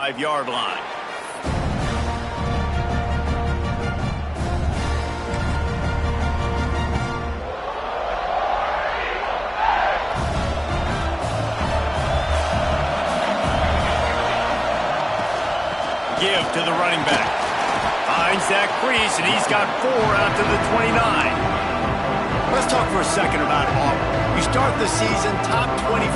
25-yard line. Give to the running back. Finds that crease, and he's got 4 out to the 29. Let's talk for a second about Auburn. You start the season top 25.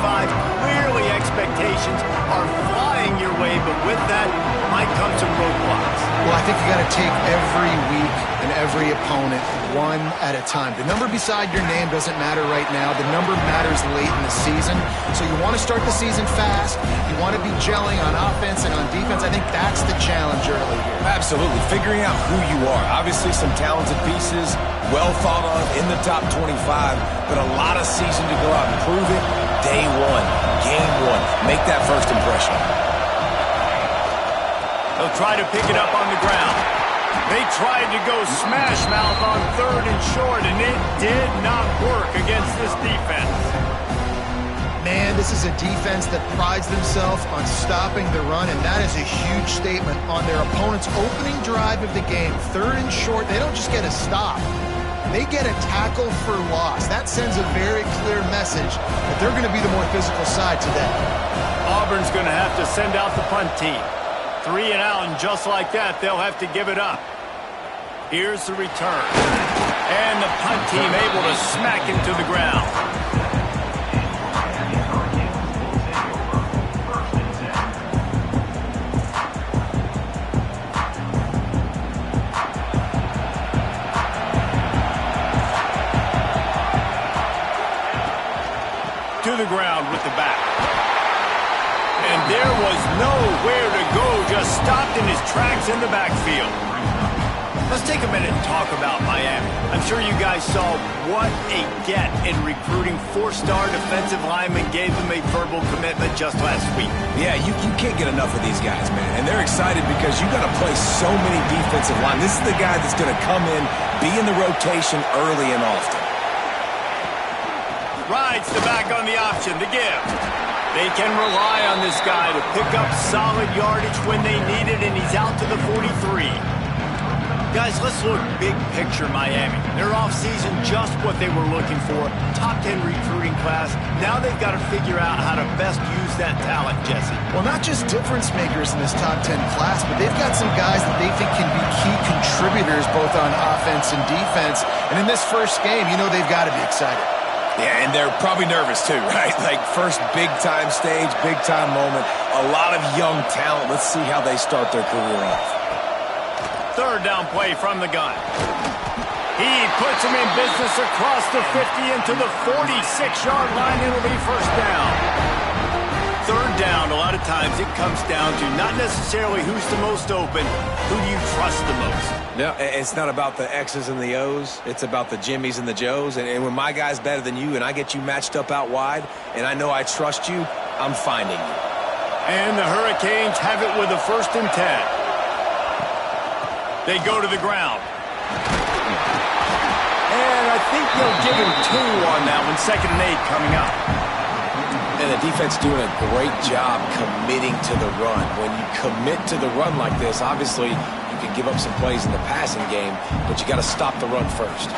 Clearly expectations are flying your way, but with that might come some roadblocks. Well, I think you got to take every week and every opponent one at a time. The number beside your name doesn't matter right now. The number matters late in the season. So you want to start the season fast. You want to be gelling on offense and on defense. I think that's the challenge early here. Absolutely. Figuring out who you are. Obviously some talented pieces, well thought of in the top 25, but a lot of season to go out and prove it. Day one, game one. Make that first impression. They'll try to pick it up on the ground. They tried to go smash mouth on 3rd and short, and it did not work against this defense. Man, this is a defense that prides themselves on stopping the run, and that is a huge statement on their opponent's opening drive of the game. 3rd and short, they don't just get a stop. They get a tackle for loss. That sends a very clear message that they're going to be the more physical side today. Auburn's going to have to send out the punt team. 3 and out, and just like that, they'll have to give it up. Here's the return. And the punt team able to smack him to the ground. To the ground with the back. And there was nowhere to go, just stopped in his tracks in the backfield. Let's take a minute and talk about Miami. I'm sure you guys saw what a get in recruiting. 4-star defensive linemen gave them a verbal commitment just last week. Yeah, you can't get enough of these guys, man. And they're excited because you got to play so many defensive line. This is the guy that's going to come in, be in the rotation early and often. Rides the back on the option to give. They can rely on this guy to pick up solid yardage when they need it, and he's out to the 43. Guys, let's look big picture Miami. Their offseason just what they were looking for. Top 10 recruiting class. Now they've got to figure out how to best use that talent, Jesse. Well, not just difference makers in this top 10 class, but they've got some guys that they think can be key contributors both on offense and defense. And in this first game, you know they've got to be excited. Yeah, and they're probably nervous too, right? Like first big-time stage, big-time moment. A lot of young talent. Let's see how they start their career off. 3rd down play from the gun. He puts him in business across the 50 into the 46-yard line. It'll be 1st down. 3rd down, a lot of times it comes down to not necessarily who's the most open, who do you trust the most? No, it's not about the X's and the O's. It's about the Jimmies and the Joes. And when my guy's better than you and I get you matched up out wide and I know I trust you, I'm finding you. And the Hurricanes have it with a 1st and 10. They go to the ground. And I think they'll give him 2 on that one. 2nd and 8 coming up. And the defense doing a great job committing to the run. When you commit to the run like this, obviously you can give up some plays in the passing game, but you got to stop the run first.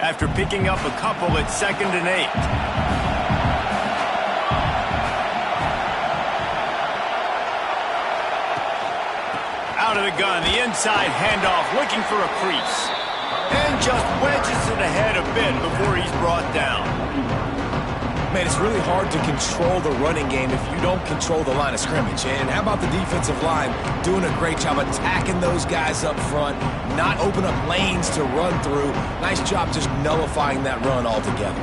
After picking up a couple at 2nd and 8. Out of the gun, the inside handoff, looking for a crease. And just wedges it ahead a bit before he's brought down. Man, it's really hard to control the running game if you don't control the line of scrimmage. And how about the defensive line doing a great job attacking those guys up front, not open up lanes to run through. Nice job just nullifying that run altogether.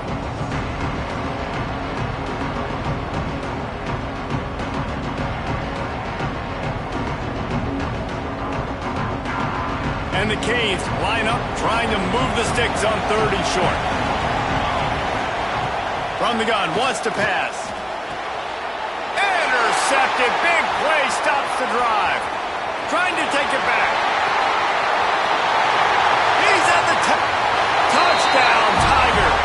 And the Canes line up, trying to move the sticks on 3rd and short. From the gun, wants to pass. intercepted. Big play stops the drive. Trying to take it back. He's at the touchdown, Tigers.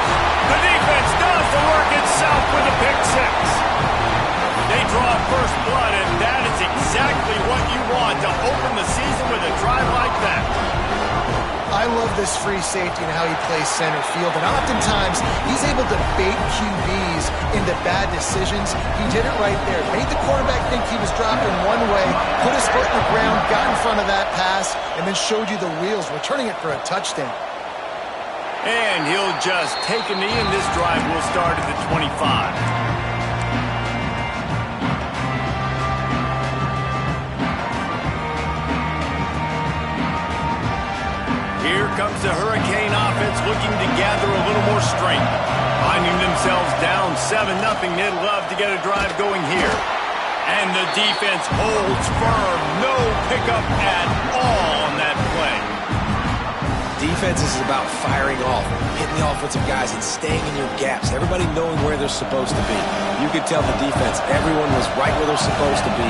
The defense does the work itself with a pick six. They draw first blood, and that is exactly what you want to open the season with a drive like that. I love this free safety and how he plays center field, and oftentimes he's able to bait QBs into bad decisions. He did it right there. Made the quarterback think he was dropping one way, put his foot in the ground, got in front of that pass, and then showed you the wheels, returning it for a touchdown. And he'll just take a knee, and this drive will start at the 25. Here comes the Hurricane offense looking to gather a little more strength. Finding themselves down 7-0, they'd love to get a drive going here. And the defense holds firm. No pickup at all on that play. Defense is about firing off, hitting the offensive guys and staying in your gaps. Everybody knowing where they're supposed to be. You could tell the defense, everyone was right where they're supposed to be,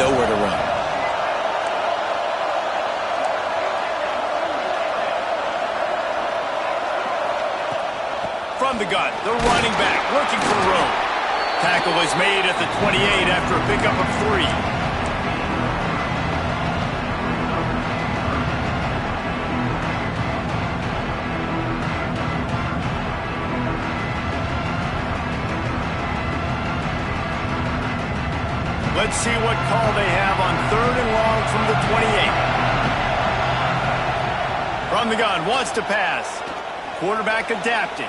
nowhere to run. From the gun, the running back looking for room. Tackle is made at the 28 after a pickup of 3. Let's see what call they have on 3rd and long from the 28. From the gun, wants to pass. Quarterback adapting.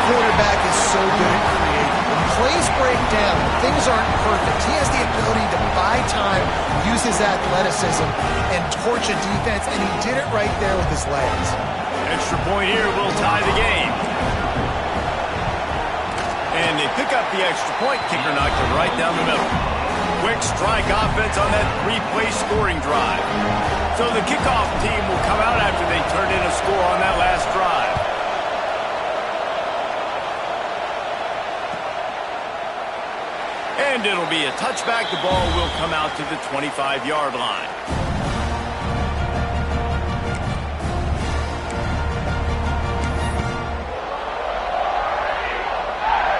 Quarterback is so good at creating. When plays break down, things aren't perfect. He has the ability to buy time, use his athleticism, and torch a defense, and he did it right there with his legs. Extra point here will tie the game. And they pick up the extra point. Kicker knocked it right down the middle. Quick strike offense on that 3-play scoring drive. So the kickoff team will come out after they turned in a score on that last drive. And it'll be a touchback. The ball will come out to the 25-yard line.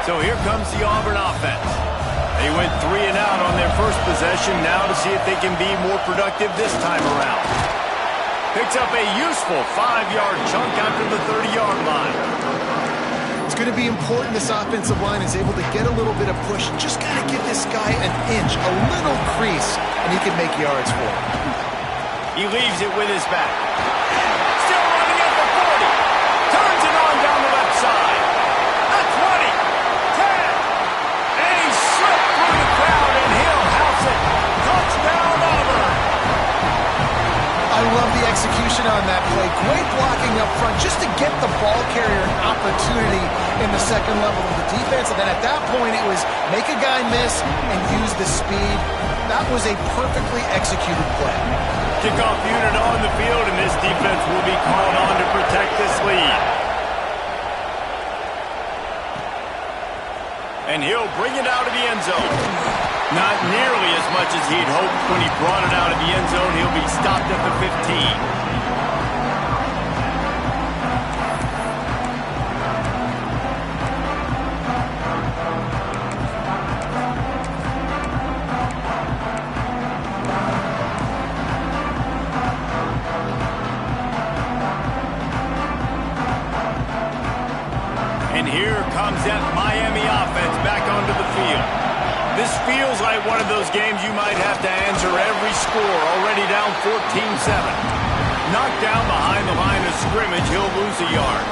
So here comes the Auburn offense. They went 3 and out on their first possession. Now to see if they can be more productive this time around. Picks up a useful 5-yard chunk after the 30-yard line. It's going to be important this offensive line is able to get a little bit of push. Just got to give this guy an inch, a little crease, and he can make yards for it. He leaves it with his back. Still running at the 40. Turns it on down the left side. The 20. 10. And he slipped through the crowd, and he'll house it. Touchdown, Auburn. I love the execution on that play. Great blocking up front just to get the ball carrier an opportunity in the second level of the defense. And then at that point, it was make a guy miss and use the speed. That was a perfectly executed play. Kickoff unit on the field, and this defense will be called on to protect this lead. And he'll bring it out of the end zone. Not nearly as much as he'd hoped when he brought it out of the end zone. He'll be stopped at the 15. And here comes that Miami offense back onto the field. This feels like one of those games you might have to answer every score, already down 14-7. Knocked down behind the line of scrimmage, he'll lose a yard.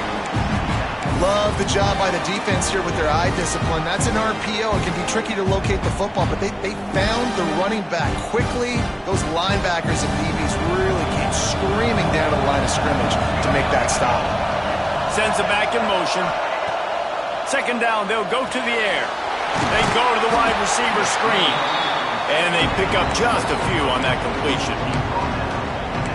Love the job by the defense here with their eye discipline. That's an RPO. It can be tricky to locate the football, but they found the running back quickly. Those linebackers and DBs really came screaming down to the line of scrimmage to make that stop. Sends it back in motion. Second down, they'll go to the air. They go to the wide receiver screen. And they pick up just a few on that completion.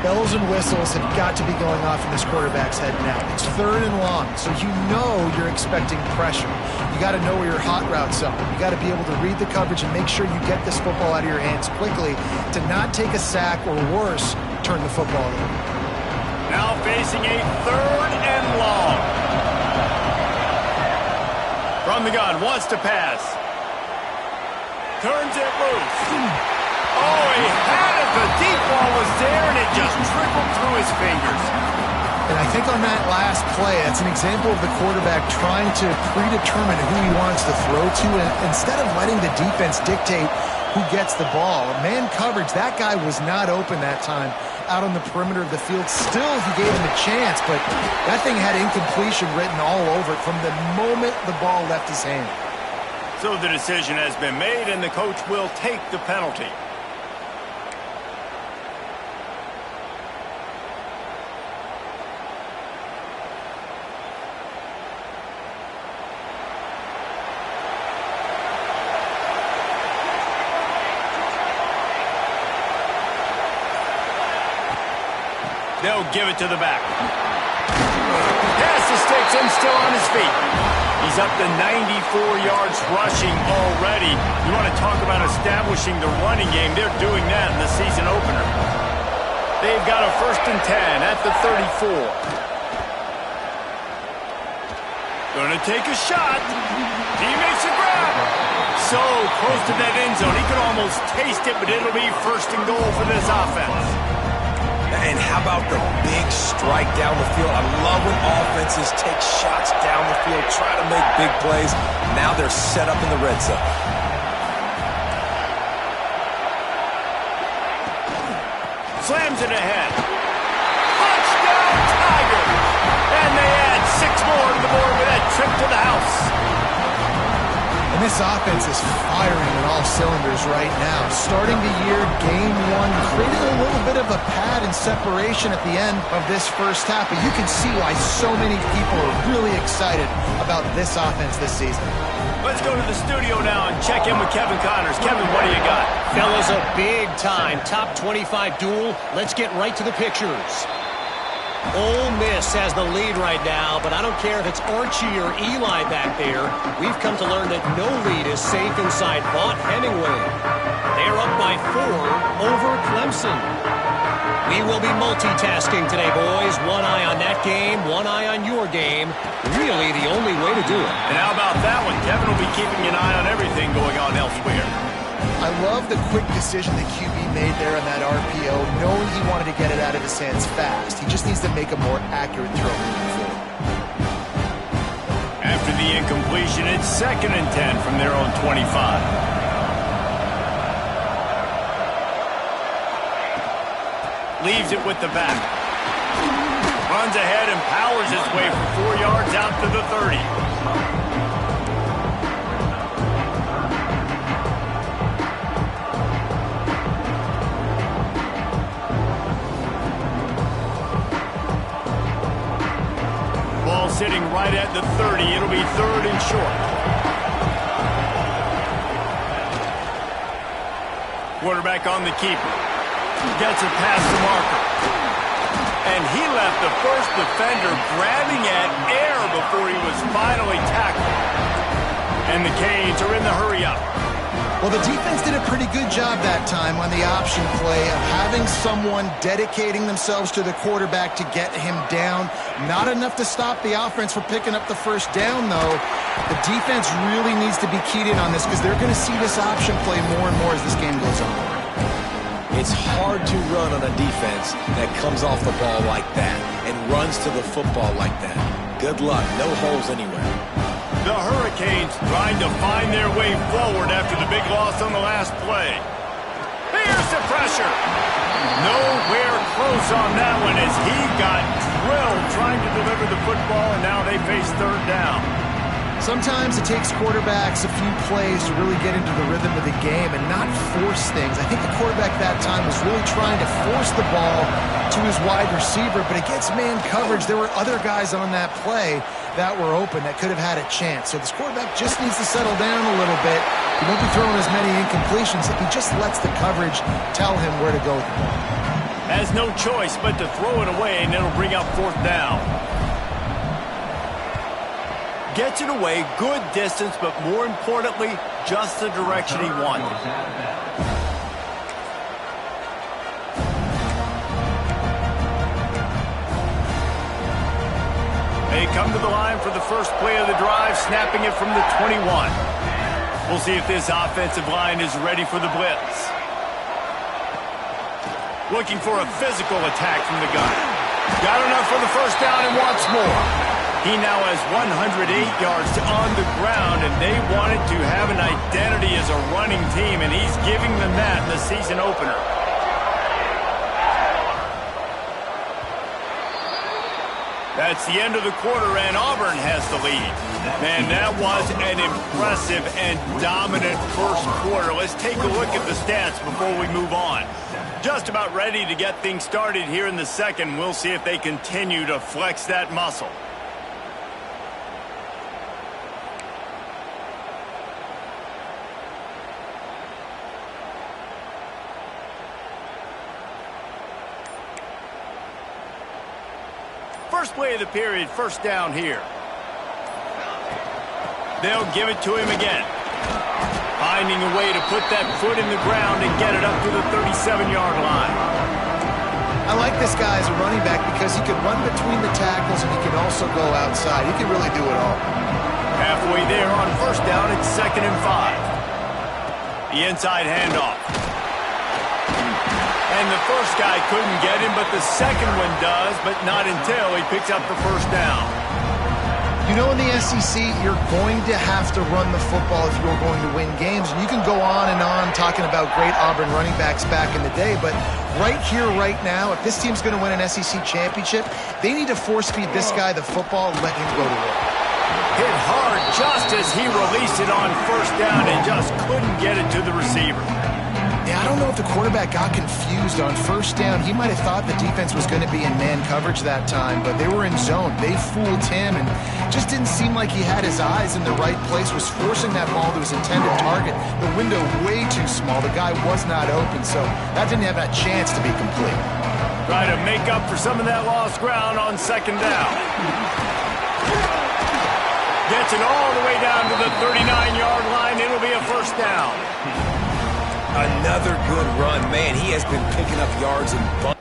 Bells and whistles have got to be going off in this quarterback's head now. It's 3rd and long, so you know you're expecting pressure. You got to know where your hot routes are. You got to be able to read the coverage and make sure you get this football out of your hands quickly to not take a sack or worse, turn the football over. Now facing a 3rd and long. From the gun, wants to pass. Turns it loose. Oh, he had it. The deep ball was there, and it just trickled through his fingers. And I think on that last play, that's an example of the quarterback trying to predetermine who he wants to throw to, and instead of letting the defense dictate who gets the ball. Man coverage, that guy was not open that time out on the perimeter of the field. Still, he gave him a chance, but that thing had incompletion written all over it from the moment the ball left his hand. So the decision has been made, and the coach will take the penalty. They'll give it to the back. Pass to sticks and still on his feet. He's up to 94 yards rushing already. You want to talk about establishing the running game. They're doing that in the season opener. They've got a 1st and 10 at the 34. Gonna take a shot. He makes a grab. So close to that end zone. He could almost taste it, but it'll be 1st and goal for this offense. And how about the big strike down the field? I love when offenses take shots down the field, try to make big plays. Now they're set up in the red zone. Slams it ahead. Touchdown, Tigers! And they add 6 more to the board with that trip to the house. And this offense is firing on all cylinders right now. Starting the year, game 1, creating a little bit of a pad and separation at the end of this first half. But you can see why so many people are really excited about this offense this season. Let's go to the studio now and check in with Kevin Connors. Kevin, what do you got? Fellas, a big-time top 25 duel. Let's get right to the pictures. Ole Miss has the lead right now, but I don't care if it's Archie or Eli back there. We've come to learn that no lead is safe inside Vaught Hemingway. They're up by 4 over Clemson. We will be multitasking today, boys. One eye on that game, one eye on your game. Really the only way to do it. And how about that one? Kevin will be keeping an eye on everything going on elsewhere. I love the quick decision the QB made there on that RPO, knowing he wanted to get it out of his hands fast. He just needs to make a more accurate throw moving forward. After the incompletion, it's 2nd and 10 from their own 25. Leaves it with the back. Runs ahead and powers his way for 4 yards out to the 30. Ball sitting right at the 30. It'll be 3rd and short. Quarterback on the keeper. Gets it past the marker. And he left the first defender grabbing at air before he was finally tackled. And the Canes are in the hurry-up. Well, the defense did a pretty good job that time on the option play of having someone dedicating themselves to the quarterback to get him down. Not enough to stop the offense from picking up the first down, though. The defense really needs to be keyed in on this because they're going to see this option play more and more as this game goes on. It's hard to run on a defense that comes off the ball like that and runs to the football like that. Good luck. No holes anywhere. The Hurricanes trying to find their way forward after the big loss on the last play. Here's the pressure. Nowhere close on that one as he got drilled trying to deliver the football, and now they face 3rd down. Sometimes it takes quarterbacks a few plays to really get into the rhythm of the game and not force things. I think the quarterback that time was really trying to force the ball to his wide receiver, but against man coverage, there were other guys on that play that were open that could have had a chance. So this quarterback just needs to settle down a little bit He won't be throwing as many incompletions if he just lets the coverage tell him where to go with the ball. Has no choice but to throw it away, and it'll bring up 4th down. Gets it away, good distance, but more importantly, just the direction he wanted. They come to the line for the first play of the drive, snapping it from the 21. We'll see if this offensive line is ready for the blitz. Looking for a physical attack from the gun. Got enough for the first down and wants more. He now has 108 yards on the ground, and they wanted to have an identity as a running team, and he's giving them that in the season opener. That's the end of the quarter, and Auburn has the lead. Man, that was an impressive and dominant first quarter. Let's take a look at the stats before we move on. Just about ready to get things started here in the second. We'll see if they continue to flex that muscle. First play of the period, first down here. They'll give it to him again. Finding a way to put that foot in the ground and get it up to the 37-yard line. I like this guy as a running back because he can run between the tackles and he can also go outside. He can really do it all. Halfway there on first down, it's 2nd and 5. The inside handoff. And the first guy couldn't get him, but the second one does, but not until he picks up the first down. You know, in the SEC, you're going to have to run the football if you're going to win games. And you can go on and on talking about great Auburn running backs back in the day, but right here, right now, if this team's going to win an SEC championship, they need to force-feed this guy the football and let him go to work. Hit hard just as he released it on first down and just couldn't get it to the receiver. Yeah, I don't know if the quarterback got confused on first down. He might have thought the defense was going to be in man coverage that time, but they were in zone. They fooled him, and just didn't seem like he had his eyes in the right place, was forcing that ball to his intended target. The window way too small. The guy was not open, so that didn't have that chance to be complete. Try to make up for some of that lost ground on second down. Gets it all the way down to the 39-yard line. It'll be a first down. Another good run. Man, he has been picking up yards and bunch.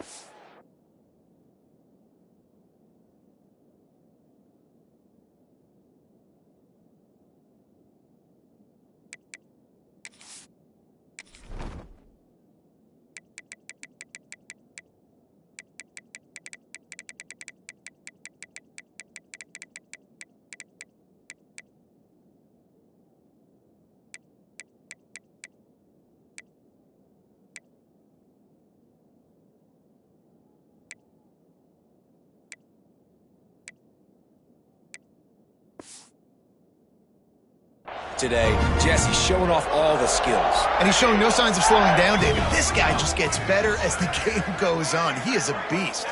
Today, Jesse's showing off all the skills. And he's showing no signs of slowing down, David. This guy just gets better as the game goes on. He is a beast.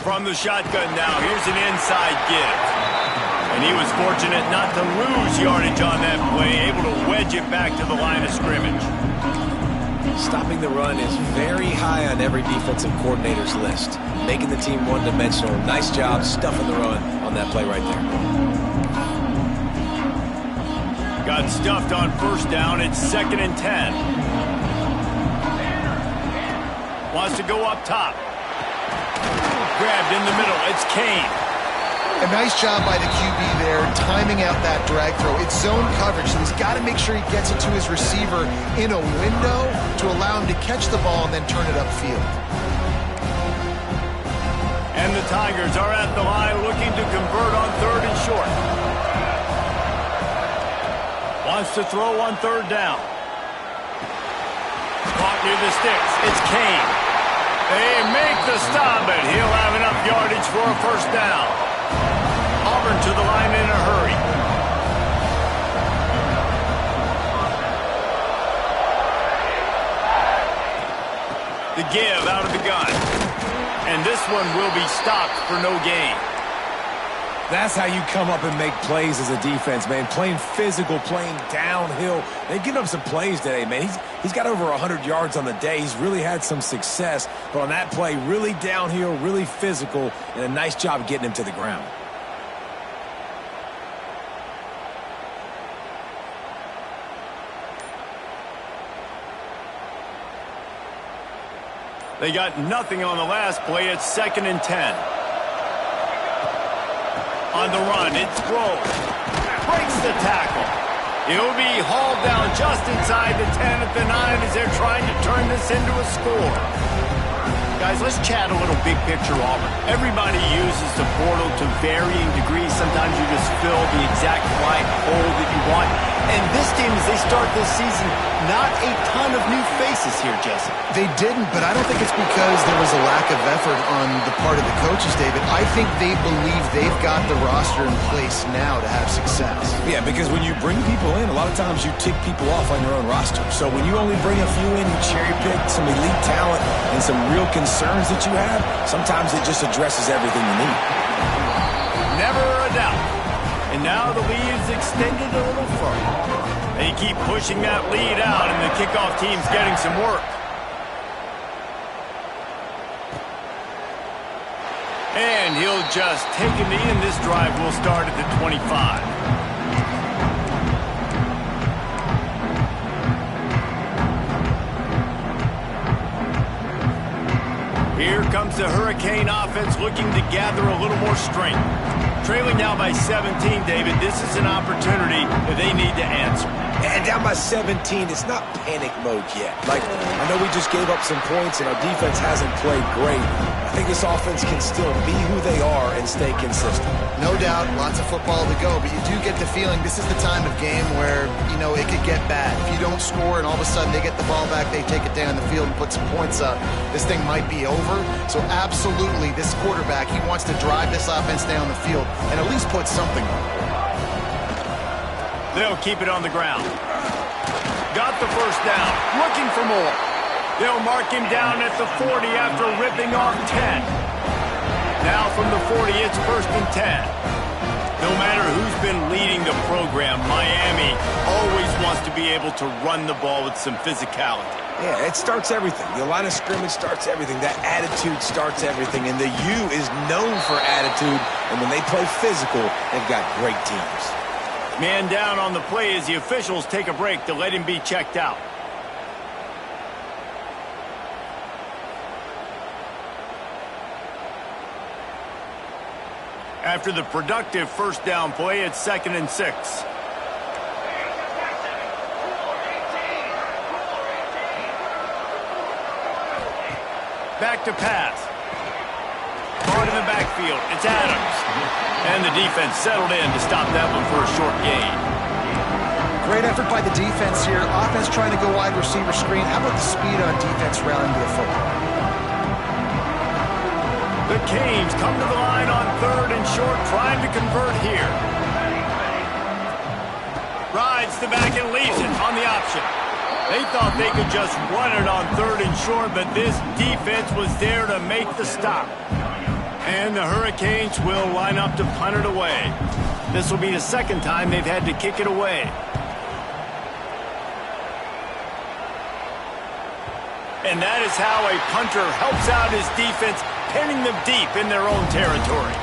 From the shotgun now, here's an inside give. And he was fortunate not to lose yardage on that play, able to wedge it back to the line of scrimmage. Stopping the run is very high on every defensive coordinator's list. Making the team one-dimensional. Nice job stuffing the run on that play right there. Got stuffed on first down. It's 2nd and 10. Wants to go up top. Grabbed in the middle. It's Kane. A nice job by the QB there, timing out that drag throw. It's zone coverage, so he's got to make sure he gets it to his receiver in a window to allow him to catch the ball and then turn it upfield. And the Tigers are at the line looking to convert on 3rd and short. Wants to throw on 3rd down. Caught near the sticks. It's Kane. They make the stop, but he'll have enough yardage for a first down. Auburn to the line in a hurry. The give out of the gun. And this one will be stopped for no gain. That's how you come up and make plays as a defense, man. Playing physical, playing downhill. They've given up some plays today, man. He's got over 100 yards on the day. He's really had some success. But on that play, really downhill, really physical, and a nice job getting him to the ground. They got nothing on the last play. It's 2nd and 10. On the run, it's throws. Breaks the tackle. He'll be hauled down just inside the 10 at the 9 as they're trying to turn this into a score. Guys, let's chat a little big picture Auburn. Everybody uses the portal to varying degrees. Sometimes you just fill the exact right hole that you want. And this team, as they start this season, not a ton of new faces here, Jesse. They didn't, but I don't think it's because there was a lack of effort on the part of the coaches, David. I think they believe they've got the roster in place now to have success. Yeah, because when you bring people in, a lot of times you tick people off on your own roster. So when you only bring a few in, you cherry pick some elite talent and some real concerns that you have, sometimes it just addresses everything you need. Never a doubt. And now the lead is extended a little further. They keep pushing that lead out, and the kickoff team's getting some work. And he'll just take a knee, and this drive will start at the 25. Here comes the Hurricane offense looking to gather a little more strength. Trailing now by 17, David, this is an opportunity that they need to answer. And down by 17, it's not panic mode yet. Like, I know we just gave up some points and our defense hasn't played great. I think this offense can still be who they are and stay consistent. No doubt, lots of football to go, but you do get the feeling this is the time of game where, you know, it could get bad. If you don't score and all of a sudden they get the ball back, they take it down the field and put some points up, this thing might be over. So absolutely, this quarterback, he wants to drive this offense down the field and at least put something on it. They'll keep it on the ground. Got the first down, looking for more. They'll mark him down at the 40 after ripping off 10. Now from the 40, it's 1st and 10. No matter who's been leading the program, Miami always wants to be able to run the ball with some physicality. Yeah, it starts everything. The line of scrimmage starts everything. That attitude starts everything. And the U is known for attitude. And when they play physical, they've got great teams. Man down on the play as the officials take a break to let him be checked out. After the productive first down play, it's 2nd and 6. Back to pass. Caught in the backfield. It's Adams. And the defense settled in to stop that one for a short gain. Great effort by the defense here. Offense trying to go wide receiver screen. How about the speed on defense rallying to the football? The Canes come to the line on 3rd and short, trying to convert here. Rides the back and leaves it on the option. They thought they could just run it on 3rd and short, but this defense was there to make the stop. And the Hurricanes will line up to punt it away. This will be the 2nd time they've had to kick it away. And that is how a punter helps out his defense, pinning them deep in their own territory.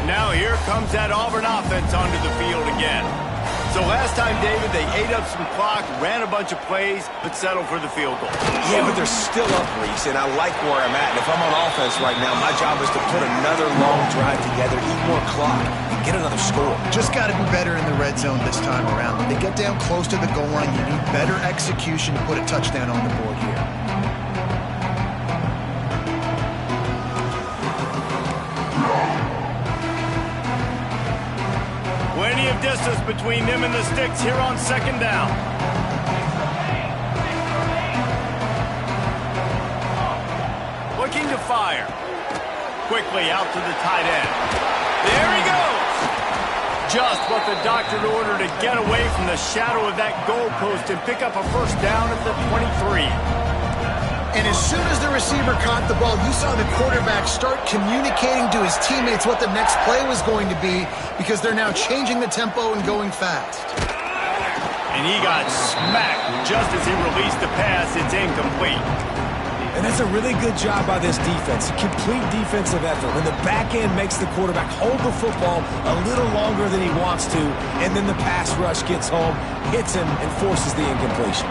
Now here comes that Auburn offense onto the field again. So last time, David, they ate up some clock, ran a bunch of plays, but settled for the field goal. Yeah, but they're still up, Reese, and I like where I'm at. And if I'm on offense right now, my job is to put another long drive together, eat more clock, and get another score. Just got to be better in the red zone this time around. When they get down close to the goal line, you need better execution to put a touchdown on the board here. Plenty of distance between them and the sticks here on 2nd down. Looking to fire. Quickly out to the tight end. There he goes. just what the doctor ordered to get away from the shadow of that goalpost and pick up a first down at the 23. And as soon as the receiver caught the ball, you saw the quarterback start communicating to his teammates what the next play was going to be because they're now changing the tempo and going fast. And he got smacked just as he released the pass. It's incomplete. And that's a really good job by this defense. A complete defensive effort. When the back end makes the quarterback hold the football a little longer than he wants to, and then the pass rush gets home, hits him, and forces the incompletion.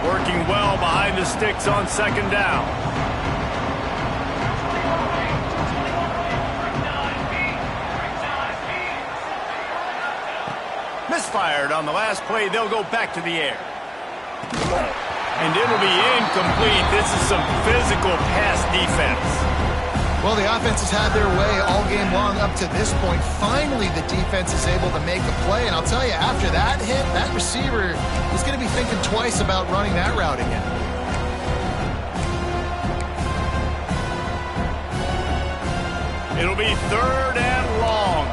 Working well behind the sticks on second down. Misfired on the last play. They'll go back to the air. And it'll be incomplete. This is some physical pass defense. Well, the offense has had their way all game long up to this point. Finally, the defense is able to make a play. And I'll tell you, after that hit, that receiver is going to be thinking twice about running that route again. It'll be third and long.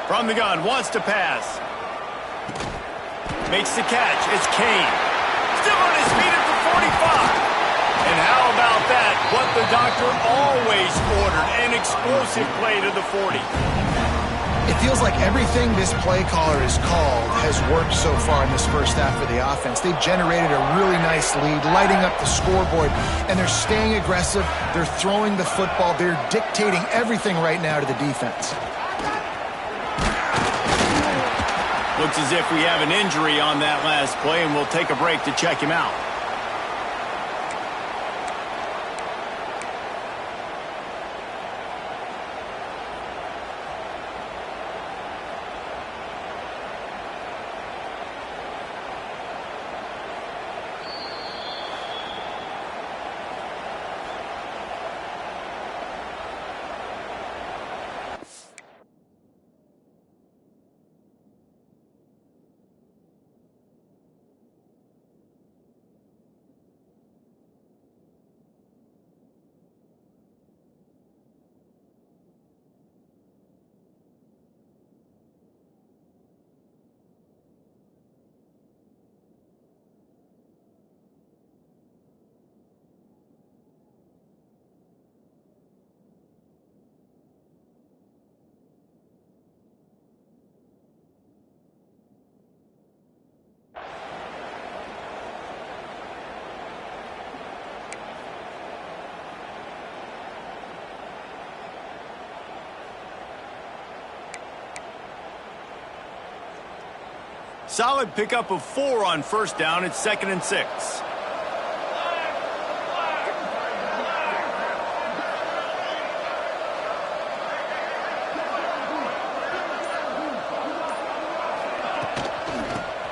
From the gun, wants to pass. Makes the catch. It's Kane. Still on his feet at the 45. And how about that? What the doctor always ordered. An explosive play to the 40. It feels like everything this play caller has called has worked so far in this first half of the offense. They've generated a really nice lead, lighting up the scoreboard, and they're staying aggressive. They're throwing the football. They're dictating everything right now to the defense. Looks as if we have an injury on that last play, and we'll take a break to check him out. Solid pickup of 4 on first down. It's 2nd and 6.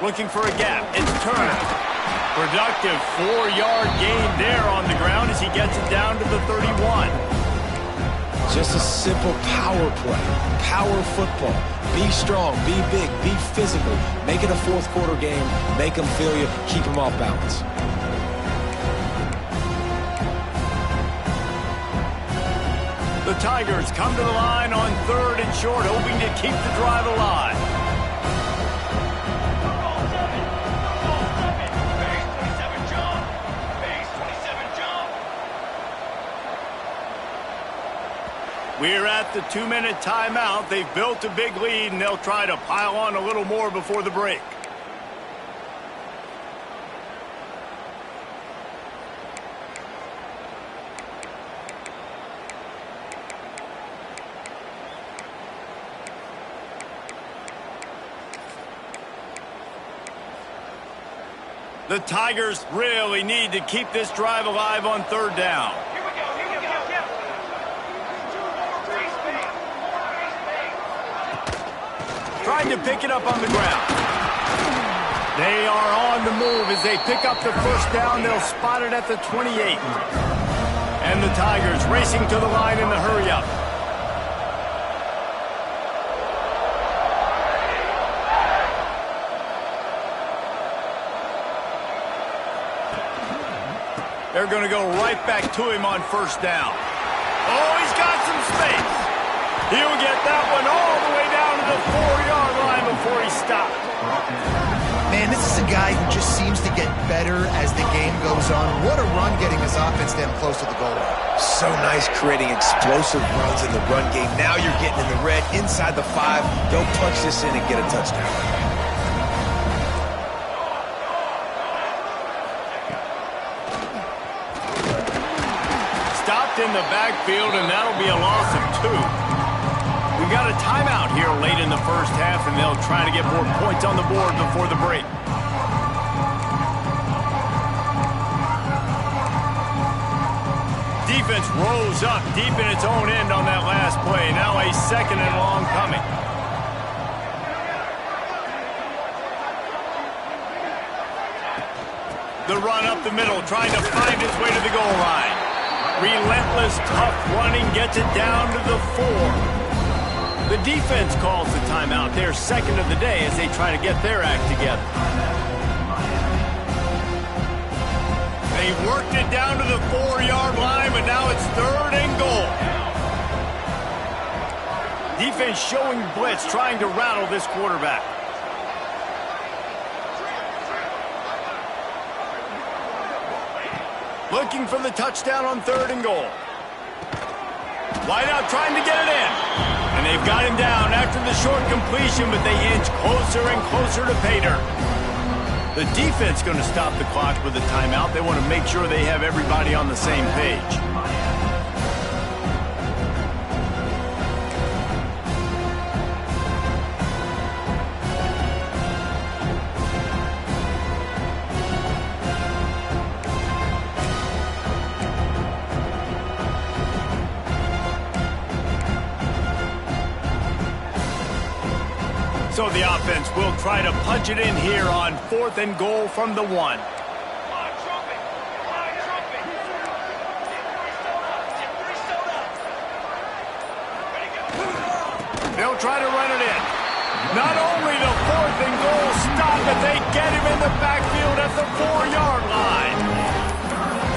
Looking for a gap. It's Turner. Productive 4-yard gain there on the ground as he gets it down to the 31. Just a simple power play. Power football. Be strong, be big, be physical. Make it a fourth quarter game. Make them feel you. Keep them off balance. The Tigers come to the line on 3rd and short, hoping to keep the drive alive. We're at the 2-minute timeout. They've built a big lead, and they'll try to pile on a little more before the break. The Tigers really need to keep this drive alive on 3rd down. Trying to pick it up on the ground. They are on the move as they pick up the first down. They'll spot it at the 28. And the Tigers racing to the line in the hurry-up. They're going to go right back to him on first down. Oh, he's got some space. He'll get that one all the way down to the 4-yard line before he stopped. Man, this is a guy who just seems to get better as the game goes on. What a run getting his offense down close to the goal line. So nice creating explosive runs in the run game. Now you're getting in the red, inside the 5. Go punch this in and get a touchdown. Stopped in the backfield, and that'll be a loss of 2. We got a timeout here late in the first half, and they'll try to get more points on the board before the break. Defense rose up deep in its own end on that last play. Now a 2nd and long coming. The run up the middle, trying to find its way to the goal line. Relentless, tough running gets it down to the 4. The defense calls the timeout, their 2nd of the day, as they try to get their act together. They worked it down to the 4-yard line, but now it's 3rd and goal. Defense showing blitz, trying to rattle this quarterback. Looking for the touchdown on 3rd and goal. Wide out trying to get it in. And they've got him down after the short completion, but they inch closer and closer to pay dirt. The defense going to stop the clock with a timeout. They want to make sure they have everybody on the same page. So the offense will try to punch it in here on 4th and goal from the 1. They'll try to run it in. Not only the 4th and goal stop, but they get him in the backfield at the 4-yard line.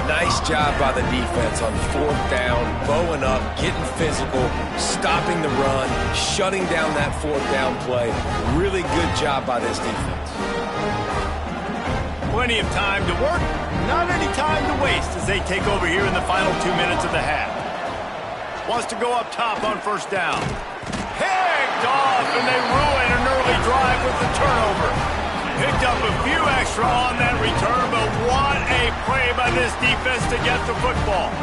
Nice job by the defense on 4th down, bowing up, getting physical, stopping the run, shutting down that 4th down play. Really good job by this defense. Plenty of time to work, not any time to waste as they take over here in the final 2 minutes of the half. Wants to go up top on first down. Picked off, and they ruin an early drive with the turnover. Picked up a few extra on that return, but what a play by this defense to get the football.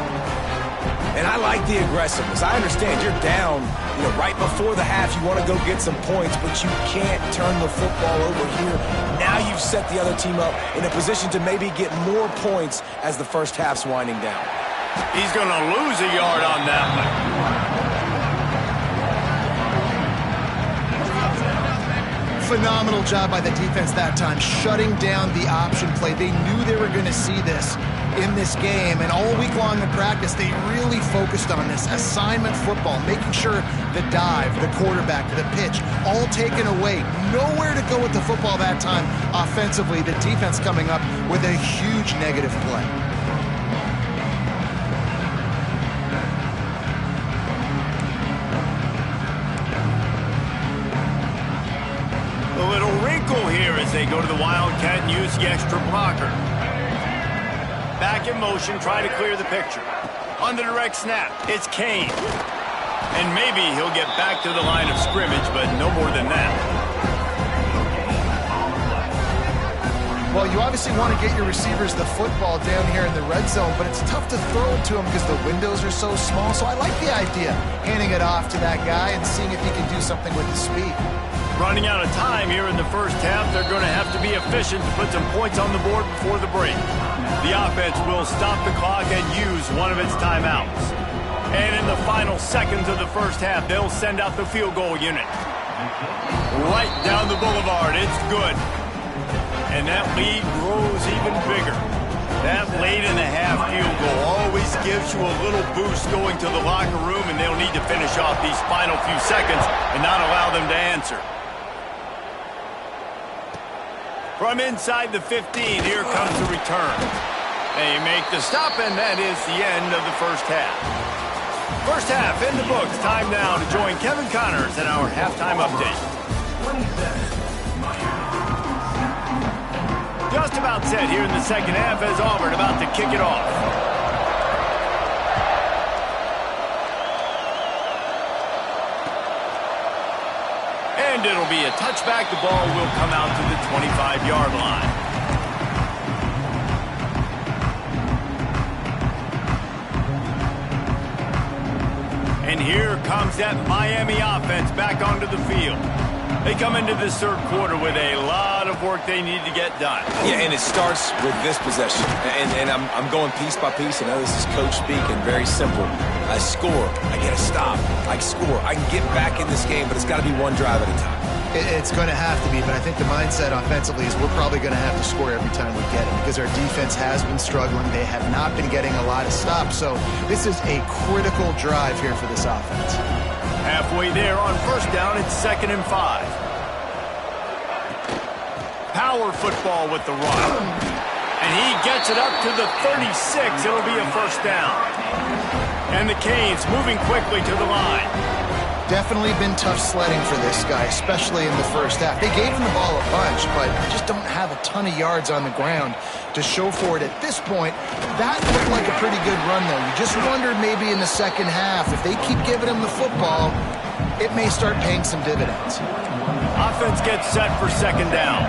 And I like the aggressiveness. I understand you're down, right before the half. You want to go get some points, but you can't turn the football over here. Now you've set the other team up in a position to maybe get more points as the first half's winding down. He's going to lose a yard on that one. Phenomenal job by the defense that time, shutting down the option play. They knew they were going to see this in this game, and all week long in practice, they really focused on this assignment football, making sure the dive, the quarterback, the pitch, all taken away. Nowhere to go with the football that time offensively. The defense coming up with a huge negative play. Here as they go to the Wildcat and use the extra blocker. Back in motion, try to clear the picture. On the direct snap, it's Kane. And maybe he'll get back to the line of scrimmage, but no more than that. Well, you obviously want to get your receivers the football down here in the red zone, but it's tough to throw it to them because the windows are so small. So I like the idea, handing it off to that guy and seeing if he can do something with the speed. Running out of time here in the first half, they're going to have to be efficient to put some points on the board before the break. The offense will stop the clock and use one of its timeouts. And in the final seconds of the first half, they'll send out the field goal unit. Right down the boulevard, it's good. And that lead grows even bigger. That late in the half field goal always gives you a little boost going to the locker room, and they'll need to finish off these final few seconds and not allow them to answer. From inside the 15, here comes the return. They make the stop, and that is the end of the first half. First half in the books. Time now to join Kevin Connors in our halftime update. Just about set here in the second half as Auburn about to kick it off. And it'll be a touchback. The ball will come out to the 25-yard line. And here comes that Miami offense back onto the field. They come into this third quarter with a lot of work they need to get done. Yeah, and it starts with this possession. And I'm going piece by piece. I know this is coach speaking, very simple. I score, I get a stop, I score. I can get back in this game, but it's got to be one drive at a time. It's going to have to be, but I think the mindset offensively is we're probably going to have to score every time we get it because our defense has been struggling. They have not been getting a lot of stops, so this is a critical drive here for this offense. Halfway there on first down, it's 2nd and 5. Power football with the run. And he gets it up to the 36. It'll be a first down. And the Canes moving quickly to the line. Definitely been tough sledding for this guy, especially in the first half. They gave him the ball a bunch, but just don't have a ton of yards on the ground to show for it at this point. That looked like a pretty good run, though. You just wondered maybe in the second half, if they keep giving him the football, it may start paying some dividends. Offense gets set for 2nd down.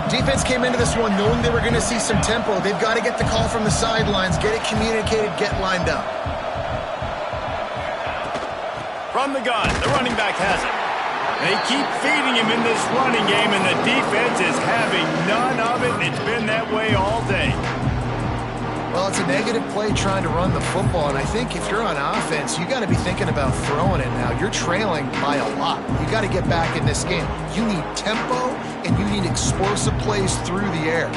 Defense came into this one knowing they were going to see some tempo. They've got to get the call from the sidelines, get it communicated, get lined up. From the gun, the running back has it. They keep feeding him in this running game, and the defense is having none of it, and it's been that way all day. Well, it's a negative play trying to run the football, and I think if you're on offense, you got to be thinking about throwing it now. You're trailing by a lot. You got to get back in this game. You need tempo, and you need explosive plays through the air.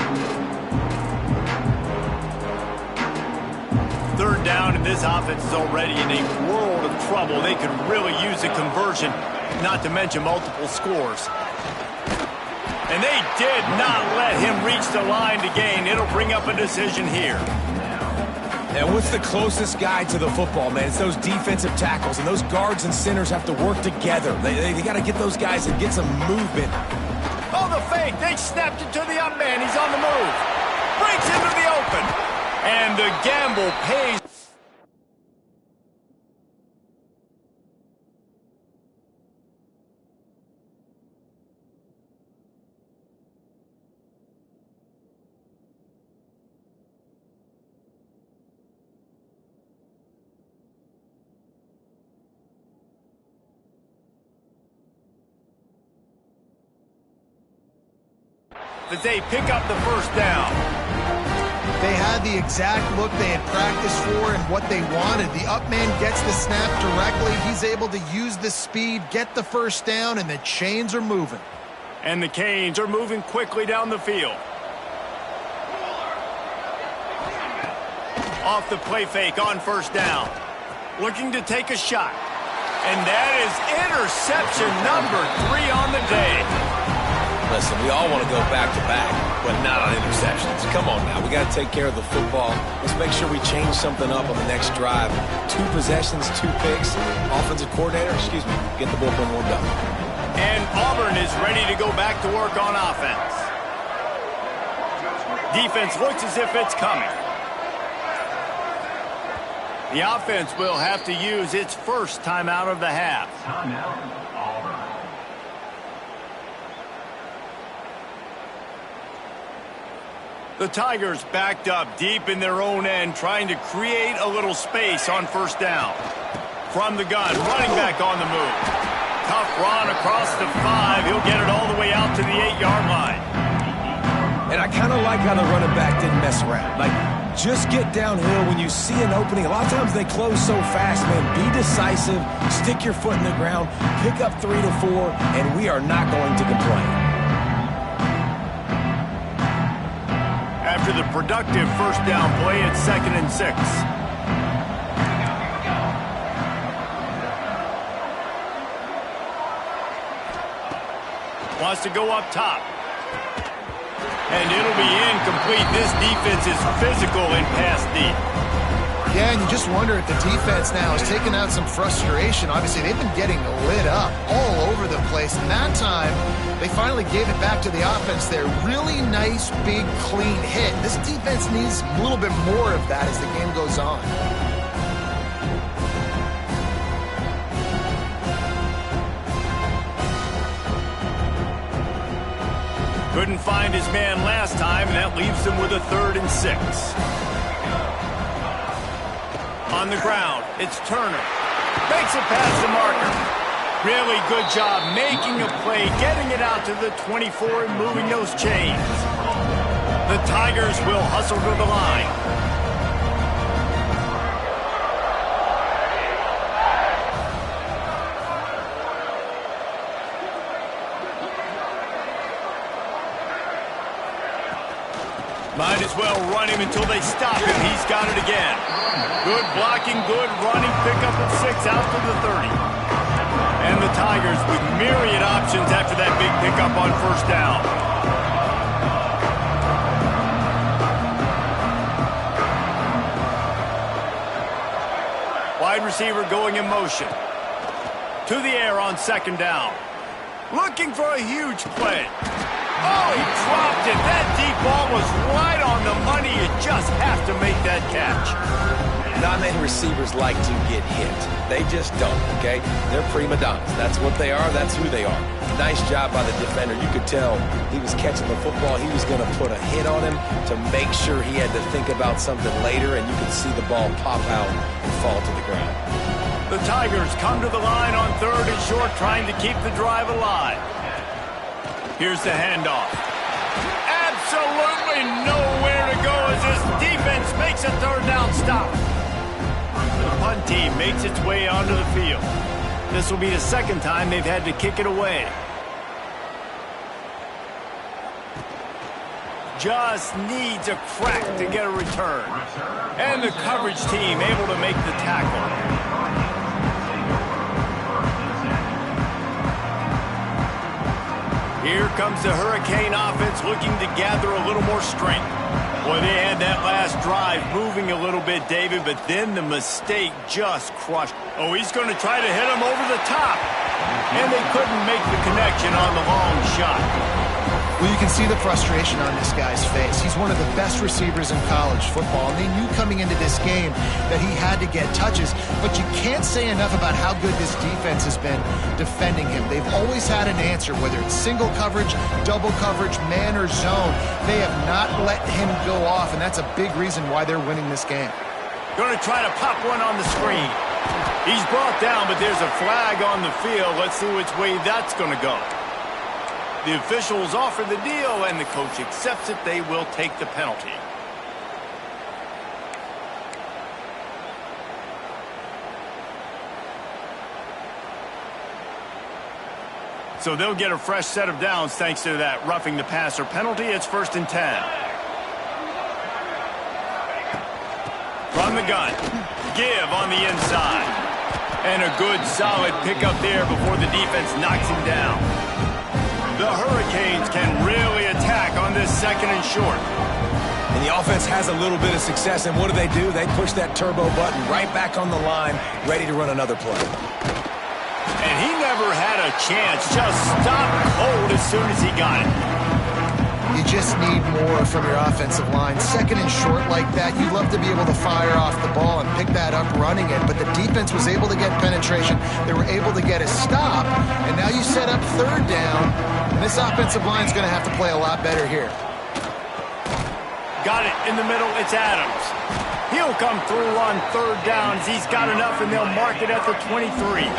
3rd down, and this offense is already in a world of trouble. They could really use a conversion, not to mention multiple scores. And they did not let him reach the line to gain. It'll bring up a decision here. And what's the closest guy to the football, man? It's those defensive tackles, and those guards and centers have to work together. They got to get those guys and get some movement. Oh, the fake. They snapped it to the up man. He's on the move. Breaks into the open. And the gamble pays. As they pick up the first down. They had the exact look they had practiced for and what they wanted. The up man gets the snap directly. He's able to use the speed, get the first down, and the chains are moving. And the Canes are moving quickly down the field. Off the play fake on first down. Looking to take a shot. And that is interception number 3 on the day. Listen, we all want to go back-to-back, but not on interceptions. Come on now. We got to take care of the football. Let's make sure we change something up on the next drive. 2 possessions, 2 picks. Offensive coordinator, get the bullpen warmed up. And Auburn is ready to go back to work on offense. Defense looks as if it's coming. The offense will have to use its first timeout of the half. Timeout, Auburn. The Tigers backed up deep in their own end, trying to create a little space on first down. From the gun, running back on the move. Tough run across the 5. He'll get it all the way out to the 8-yard line. And I kind of like how the running back didn't mess around. Like, just get downhill when you see an opening. A lot of times they close so fast, man. Be decisive, stick your foot in the ground, pick up 3 to 4, and we are not going to complain. After the productive first down play, it's 2nd and 6. Wants to go up top. And it'll be incomplete. This defense is physical and pass deep. Yeah, and you just wonder if the defense now is taking out some frustration. Obviously, they've been getting lit up all over the place. And that time, they finally gave it back to the offense there. Really nice, big, clean hit. This defense needs a little bit more of that as the game goes on. Couldn't find his man last time, and that leaves him with a 3rd and 6. On the ground, it's Turner. Makes it past the marker. Really good job making a play, getting it out to the 24 and moving those chains. The Tigers will hustle to the line. Might as well run him until they stop him. He's got it again. Good blocking, good running, pickup at 6 out to the 30. And the Tigers with myriad options after that big pickup on 1st down. Wide receiver going in motion. To the air on 2nd down. Looking for a huge play. Oh, he dropped it. That deep ball was right on the money. You just have to make that catch. Not many receivers like to get hit. They just don't, okay? They're prima donnas. That's what they are. That's who they are. Nice job by the defender. You could tell he was catching the football. He was going to put a hit on him to make sure he had to think about something later, and you could see the ball pop out and fall to the ground. The Tigers come to the line on 3rd and short, trying to keep the drive alive. Here's the handoff. Absolutely nowhere to go as this defense makes a 3rd down stop. The punt team makes its way onto the field. This will be the 2nd time they've had to kick it away. Just needs a crack to get a return. And the coverage team able to make the tackle. Here comes the Hurricane offense looking to gather a little more strength. Boy, they had that last drive moving a little bit, David, but then the mistake just crushed. Oh, he's going to try to hit him over the top. And they couldn't make the connection on the long shot. Well, you can see the frustration on this guy's face. He's one of the best receivers in college football, and they knew coming into this game that he had to get touches, but you can't say enough about how good this defense has been defending him. They've always had an answer, whether it's single coverage, double coverage, man or zone. They have not let him go off, and that's a big reason why they're winning this game. Going to try to pop one on the screen. He's brought down, but there's a flag on the field. Let's see which way that's going to go. The officials offer the deal, and the coach accepts it. They will take the penalty. So they'll get a fresh set of downs thanks to that roughing the passer penalty. It's 1st and 10. From the gun. Give on the inside. And a good solid pickup there before the defense knocks him down. The Hurricanes can really attack on this 2nd and short. And the offense has a little bit of success, and what do? They push that turbo button right back on the line, ready to run another play. And he never had a chance, just stopped cold as soon as he got it. You just need more from your offensive line. 2nd and short like that, you'd love to be able to fire off the ball and pick that up running it, but the defense was able to get penetration. They were able to get a stop, and now you set up 3rd down, and this offensive line's going to have to play a lot better here. Got it in the middle, it's Adams. He'll come through on 3rd down. He's got enough, and they'll mark it at the 23.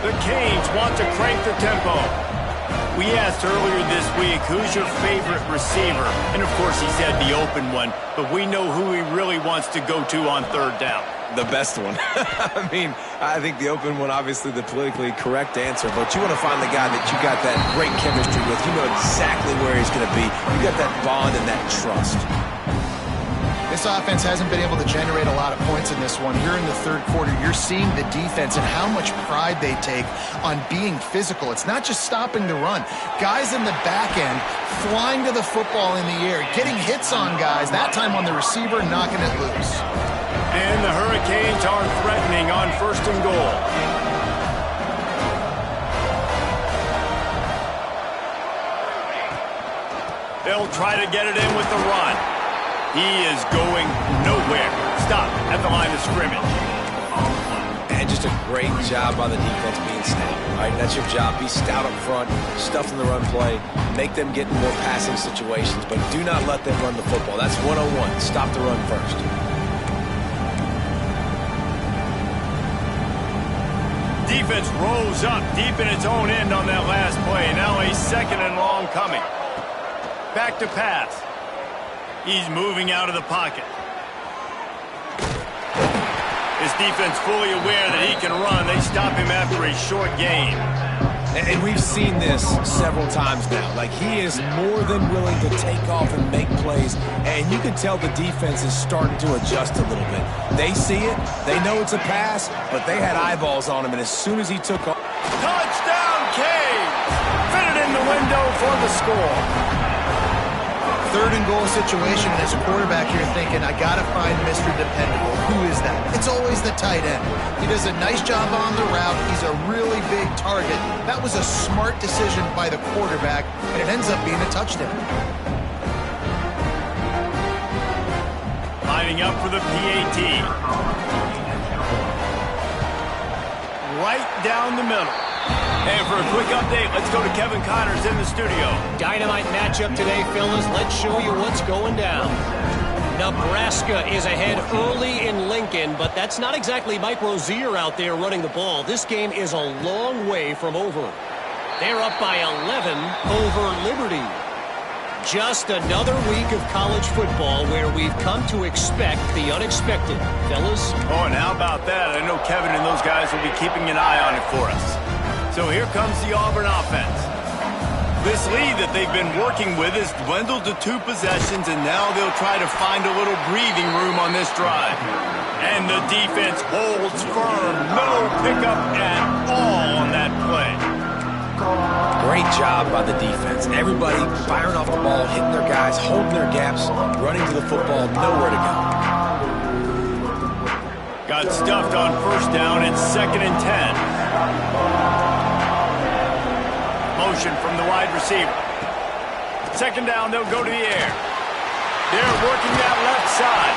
The Canes want to crank the tempo. We asked earlier this week, who's your favorite receiver? And, of course, he said the open one, but we know who he really wants to go to on 3rd down. The best one. I mean, I think the open one, obviously the politically correct answer, but you want to find the guy that you got that great chemistry with. You know exactly where he's going to be. You got that bond and that trust. This this offense hasn't been able to generate a lot of points in this one. Here in the third quarter, you're seeing the defense and how much pride they take on being physical. It's not just stopping the run. Guys in the back end flying to the football in the air, getting hits on guys, that time on the receiver, knocking it loose. And the Hurricanes are threatening on 1st and goal. They'll try to get it in with the run. He is going nowhere. Stop at the line of scrimmage. And just a great job by the defense being stout. All right, that's your job. Be stout up front, stuff in the run play, make them get in more passing situations, but do not let them run the football. That's 101. Stop the run first. Defense rolls up deep in its own end on that last play. Now a 2nd and long coming. Back to pass. He's moving out of the pocket. His defense fully aware that he can run. They stop him after a short gain. And we've seen this several times now. Like, he is more than willing to take off and make plays. And you can tell the defense is starting to adjust a little bit. They see it. They know it's a pass, but they had eyeballs on him. And as soon as he took off... Touchdown, Canes! Fitted in the window for the score. 3rd and goal situation, and as a quarterback you're thinking, I gotta find Mr. Dependable. Who is that? It's always the tight end. He does a nice job on the route. He's a really big target. That was a smart decision by the quarterback, and it ends up being a touchdown. Lining up for the PAT. Right down the middle. And for a quick update, let's go to Kevin Connors in the studio. Dynamite matchup today, fellas. Let's show you what's going down. Nebraska is ahead early in Lincoln, but that's not exactly Mike Rozier out there running the ball. This game is a long way from over. They're up by 11 over Liberty. Just another week of college football where we've come to expect the unexpected. Fellas? Oh, and how about that? I know Kevin and those guys will be keeping an eye on it for us. So here comes the Auburn offense. This lead that they've been working with has dwindled to 2 possessions, and now they'll try to find a little breathing room on this drive. And the defense holds firm. No pickup at all on that play. Great job by the defense. Everybody firing off the ball, hitting their guys, holding their gaps, running to the football, nowhere to go. Got stuffed on 1st down. It's 2nd and 10. Motion from the wide receiver. 2nd down, they'll go to the air. They're working that left side.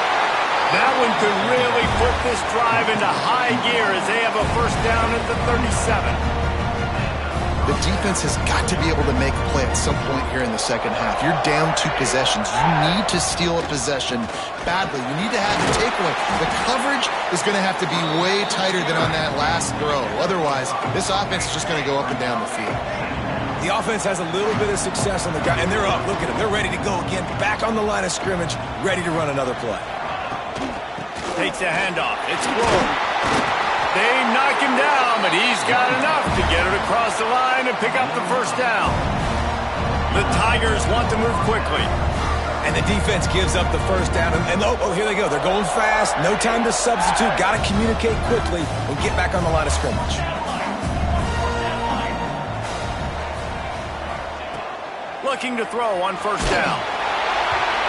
That one could really put this drive into high gear as they have a 1st down at the 37. The defense has got to be able to make a play at some point here in the 2nd half. You're down 2 possessions. You need to steal a possession badly. You need to have the takeaway. The coverage is going to have to be way tighter than on that last throw. Otherwise, this offense is just going to go up and down the field. The offense has a little bit of success on the guy, and they're up. Look at them. They're ready to go again. Back on the line of scrimmage, ready to run another play. Takes a handoff. It's Bloom. They knock him down, but he's got enough to get it across the line and pick up the 1st down. The Tigers want to move quickly. And the defense gives up the 1st down. And oh, here they go. They're going fast. No time to substitute. Got to communicate quickly and get back on the line of scrimmage. Looking to throw on 1st down.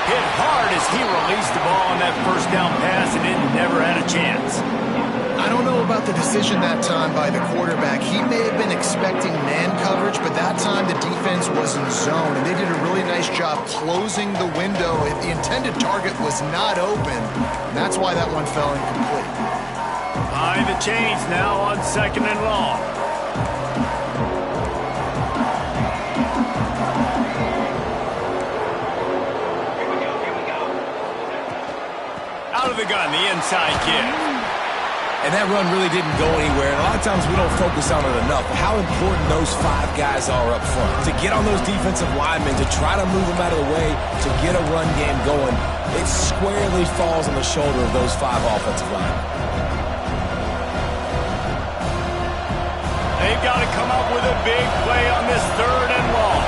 Hit hard as he released the ball on that 1st down pass, and it never had a chance. I don't know about the decision that time by the quarterback. He may have been expecting man coverage, but that time the defense was in zone, and they did a really nice job closing the window. The intended target was not open, and that's why that one fell incomplete. Behind the chains now on 2nd and long. Out of the gun, the inside kick. And that run really didn't go anywhere. And a lot of times we don't focus on it enough. How important those 5 guys are up front. To get on those defensive linemen, to try to move them out of the way, to get a run game going, it squarely falls on the shoulder of those 5 offensive linemen. They've got to come up with a big play on this 3rd and long.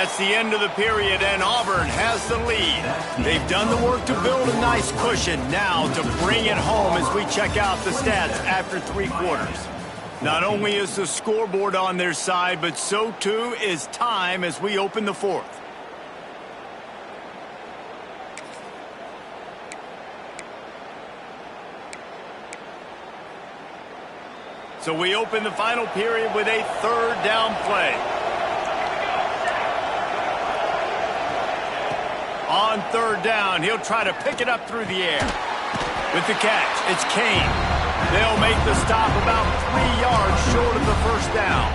That's the end of the period, and Auburn has the lead. They've done the work to build a nice cushion. Now to bring it home as we check out the stats after 3 quarters. Not only is the scoreboard on their side, but so too is time as we open the 4th. So we open the final period with a 3rd down play. On 3rd down, he'll try to pick it up through the air. With the catch, it's Kane. They'll make the stop about 3 yards short of the 1st down.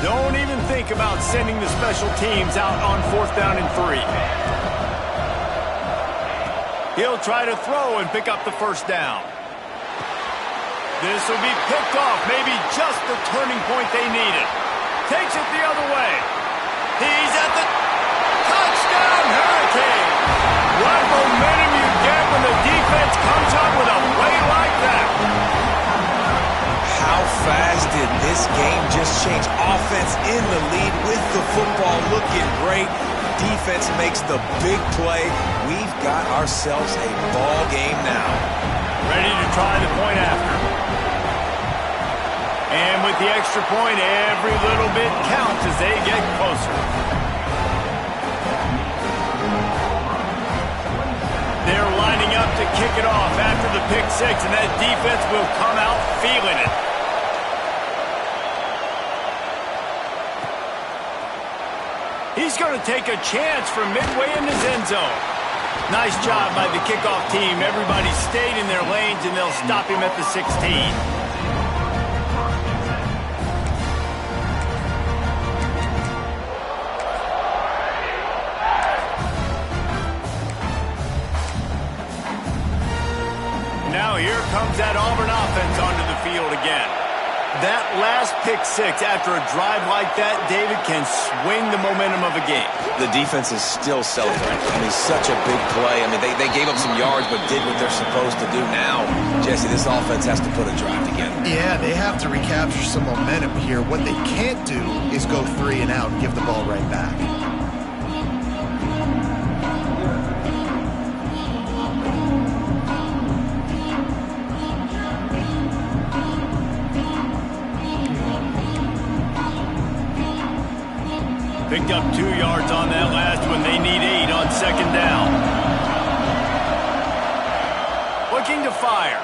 Don't even think about sending the special teams out on 4th down and 3. He'll try to throw and pick up the 1st down. This will be picked off, maybe just the turning point they needed. Takes it the other way. He's at the touchdown Hurricane. What momentum you get when the defense comes up with a play like that. How fast did this game just change? Offense in the lead with the football looking great. Defense makes the big play. We've got ourselves a ball game now. Ready to try the point after. And with the extra point, every little bit counts as they get closer. They're lining up to kick it off after the pick 6, and that defense will come out feeling it. He's going to take a chance from midway in his end zone. Nice job by the kickoff team. Everybody stayed in their lanes, and they'll stop him at the 16. Now here comes that Auburn offense onto the field again. That last pick 6 after a drive like that, David, can swing the momentum of a game. The defense is still celebrating. I mean, such a big play. I mean, they gave up some yards but did what they're supposed to do. Now, Jesse, this offense has to put a drive together. Yeah, they have to recapture some momentum here. What they can't do is go 3 and out and give the ball right back. Picked up 2 yards on that last one. They need 8 on 2nd down. Looking to fire.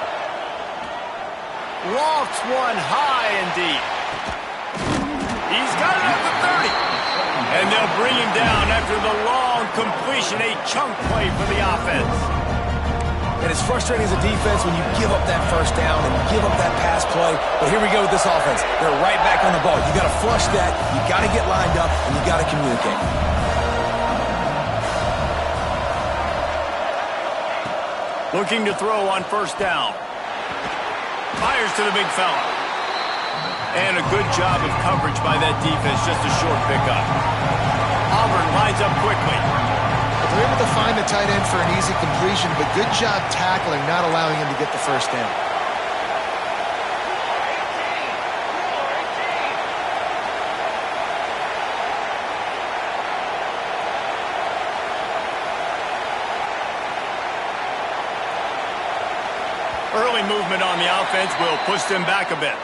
Lofts one high and deep. He's got it at the 30. And they'll bring him down after the long completion. A chunk play for the offense. And it's frustrating as a defense when you give up that 1st down and give up that pass play. But here we go with this offense. They're right back on the ball. You got to flush that. You got to get lined up, and you got to communicate. Looking to throw on 1st down. Fires to the big fella. And a good job of coverage by that defense. Just a short pickup. Auburn lines up quickly. They're able to find the tight end for an easy completion, but good job tackling, not allowing him to get the 1st down. Early movement on the offense will push them back a bit.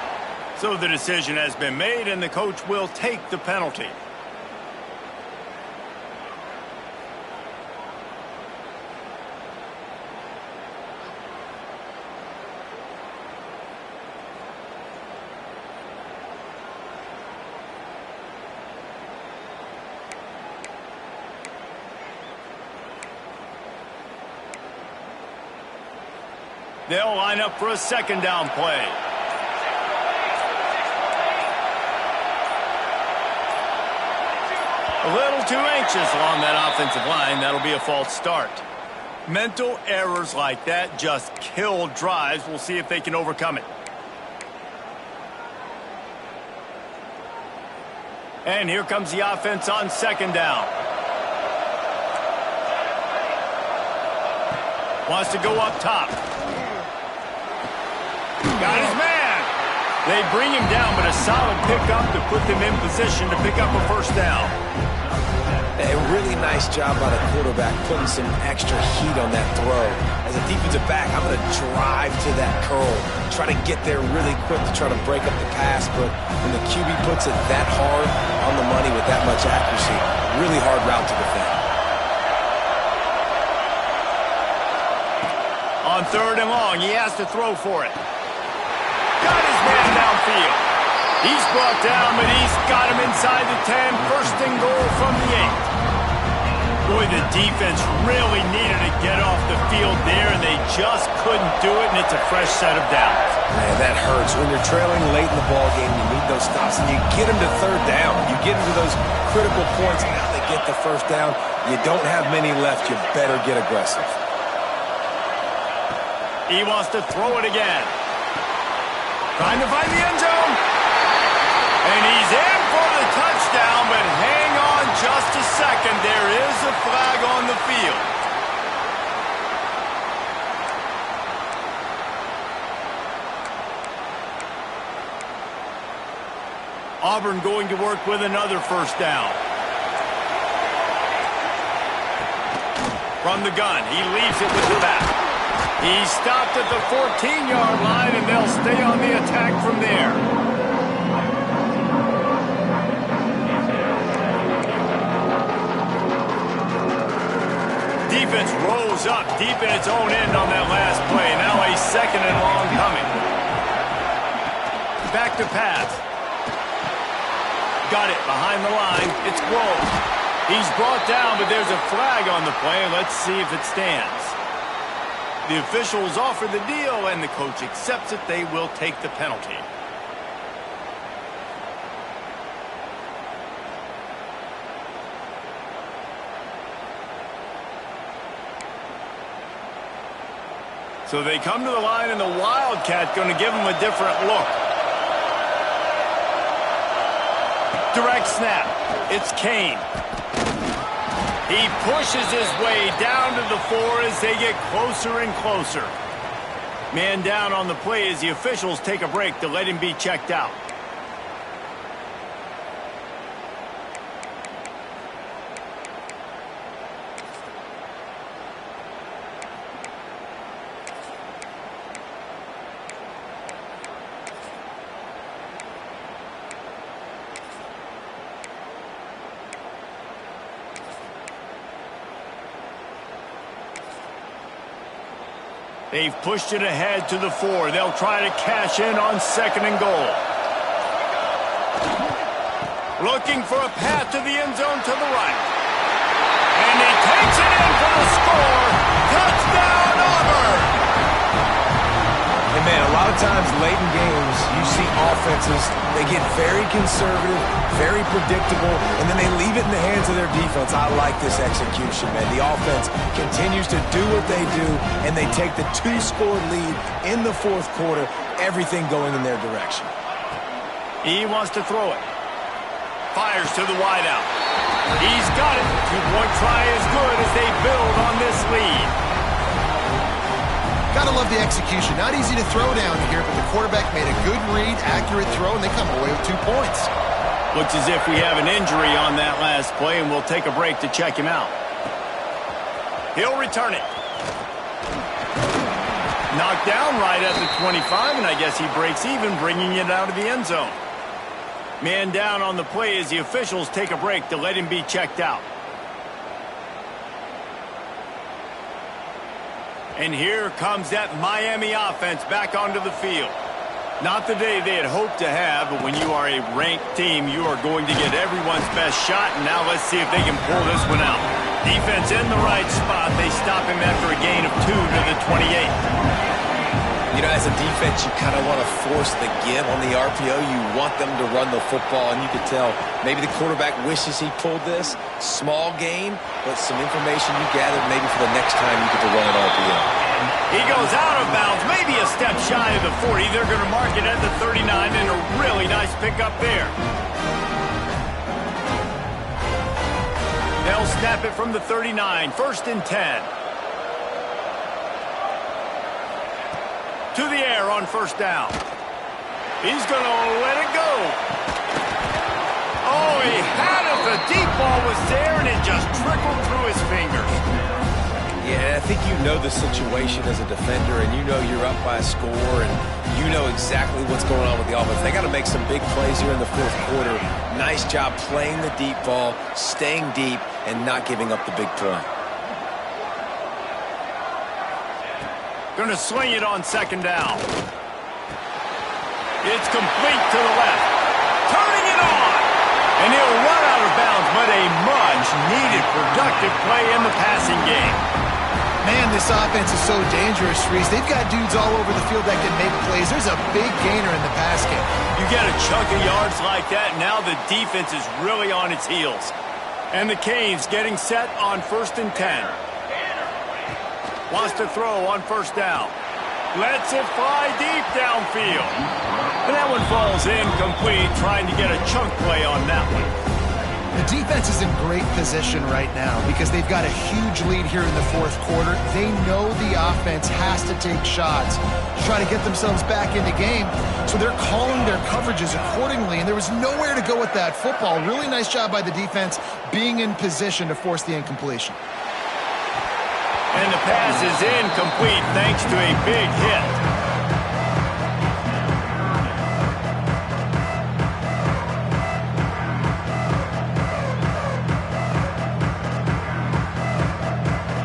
So the decision has been made, and the coach will take the penalty. They'll line up for a 2nd down play. A little too anxious along that offensive line. That'll be a false start. Mental errors like that just kill drives. We'll see if they can overcome it. And here comes the offense on second down. Wants to go up top. Got his man. They bring him down, but a solid pickup to put them in position to pick up a first down. A really nice job by the quarterback putting some extra heat on that throw. As a defensive back, I'm going to drive to that curl, try to get there really quick to try to break up the pass, but when the QB puts it that hard on the money with that much accuracy, really hard route to defend. On third and long, he has to throw for it. Got his man downfield. He's brought down, but he's got him inside the 10. First and goal from the 8. Boy, the defense really needed to get off the field there, and they just couldn't do it, and it's a fresh set of downs. Man, that hurts. When you're trailing late in the ball game, you need those stops, and you get them to third down. You get into those critical points, and now they get the first down. You don't have many left. You better get aggressive. He wants to throw it again. Trying to find the end zone. And he's in for the touchdown, but hang on just a second. There is a flag on the field. Auburn going to work with another first down. From the gun, he leaves it with the back. He stopped at the 14-yard line, and they'll stay on the attack from there. Defense rolls up deep in its own end on that last play. Now a second and long coming. Back to pass. Got it behind the line. It's Grove. He's brought down, but there's a flag on the play. Let's see if it stands. The officials offer the deal, and the coach accepts it. They will take the penalty. So they come to the line, and the Wildcat going to give them a different look. Direct snap. It's Kane. He pushes his way down to the 4 as they get closer and closer. Man down on the play as the officials take a break to let him be checked out. They've pushed it ahead to the 4. They'll try to cash in on second and goal. Looking for a path to the end zone to the right. And he takes it in for the score. Touchdown, Auburn! And man, a lot of times late in games, you see offenses, they get very conservative, very predictable, and then they leave it in the hands of their defense. I like this execution, man. The offense continues to do what they do, and they take the 2-score lead in the fourth quarter, everything going in their direction. He wants to throw it. Fires to the wideout. He's got it. Two-point try is good as they build on this lead. Gotta love the execution. Not easy to throw down here, but the quarterback made a good read, accurate throw, and they come away with 2 points. Looks as if we have an injury on that last play, and we'll take a break to check him out. He'll return it. Knocked down right at the 25, and I guess he breaks even, bringing it out of the end zone. Man down on the play as the officials take a break to let him be checked out. And here comes that Miami offense back onto the field. Not the day they had hoped to have, but when you are a ranked team, you are going to get everyone's best shot, and now let's see if they can pull this one out. Defense in the right spot. They stop him after a gain of 2 to the 28. You know, as a defense, you kind of want to force the give on the RPO. You want them to run the football, and you can tell maybe the quarterback wishes he pulled this. Small gain, but some information you gathered maybe for the next time you get to run an RPO. He goes out of bounds, maybe a step shy of the 40. They're going to mark it at the 39, and a really nice pickup there. They'll snap it from the 39, 1st and 10. To the air on 1st down. He's going to let it go. Oh, he had it. The deep ball was there, and it just trickled through his fingers. Yeah, I think you know the situation as a defender, and you know you're up by a score, and you know exactly what's going on with the offense. They got to make some big plays here in the 4th quarter. Nice job playing the deep ball, staying deep, and not giving up the big play. Going to swing it on 2nd down. It's complete to the left. Turning it on. And he'll run out of bounds, but a much-needed productive play in the passing game. Man, this offense is so dangerous, Reese. They've got dudes all over the field that can make plays. There's a big gainer in the pass game. You get a chunk of yards like that, now the defense is really on its heels. And the Canes getting set on 1st and 10. Wants to throw on 1st down. Lets it fly deep downfield. And that one falls incomplete, trying to get a chunk play on that one. The defense is in great position right now because they've got a huge lead here in the 4th quarter. They know the offense has to take shots to try to get themselves back in the game. So they're calling their coverages accordingly, and there was nowhere to go with that football. Really nice job by the defense being in position to force the incompletion. And the pass is incomplete thanks to a big hit.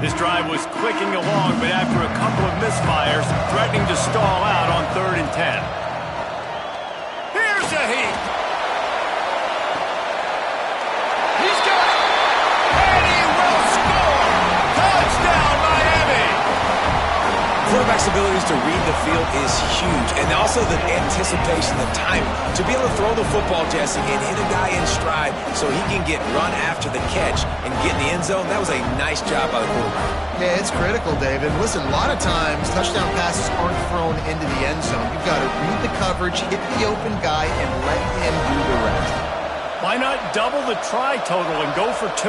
This drive was clicking along, but after a couple of misfires, threatening to stall out on 3rd and 10. Here's a heat. He's got it. And he will score. Touchdown, Miami. Quarterback's abilities to read the field is huge, and also the anticipation, the timing. To be able to throw the football, Jesse, and hit a guy in stride so he can get run after the catch and get in the end zone, that was a nice job by the quarterback. Yeah, it's critical, David. Listen, a lot of times touchdown passes aren't thrown into the end zone. You've got to read the coverage, hit the open guy, and let him do the rest. Why not double the try total and go for 2?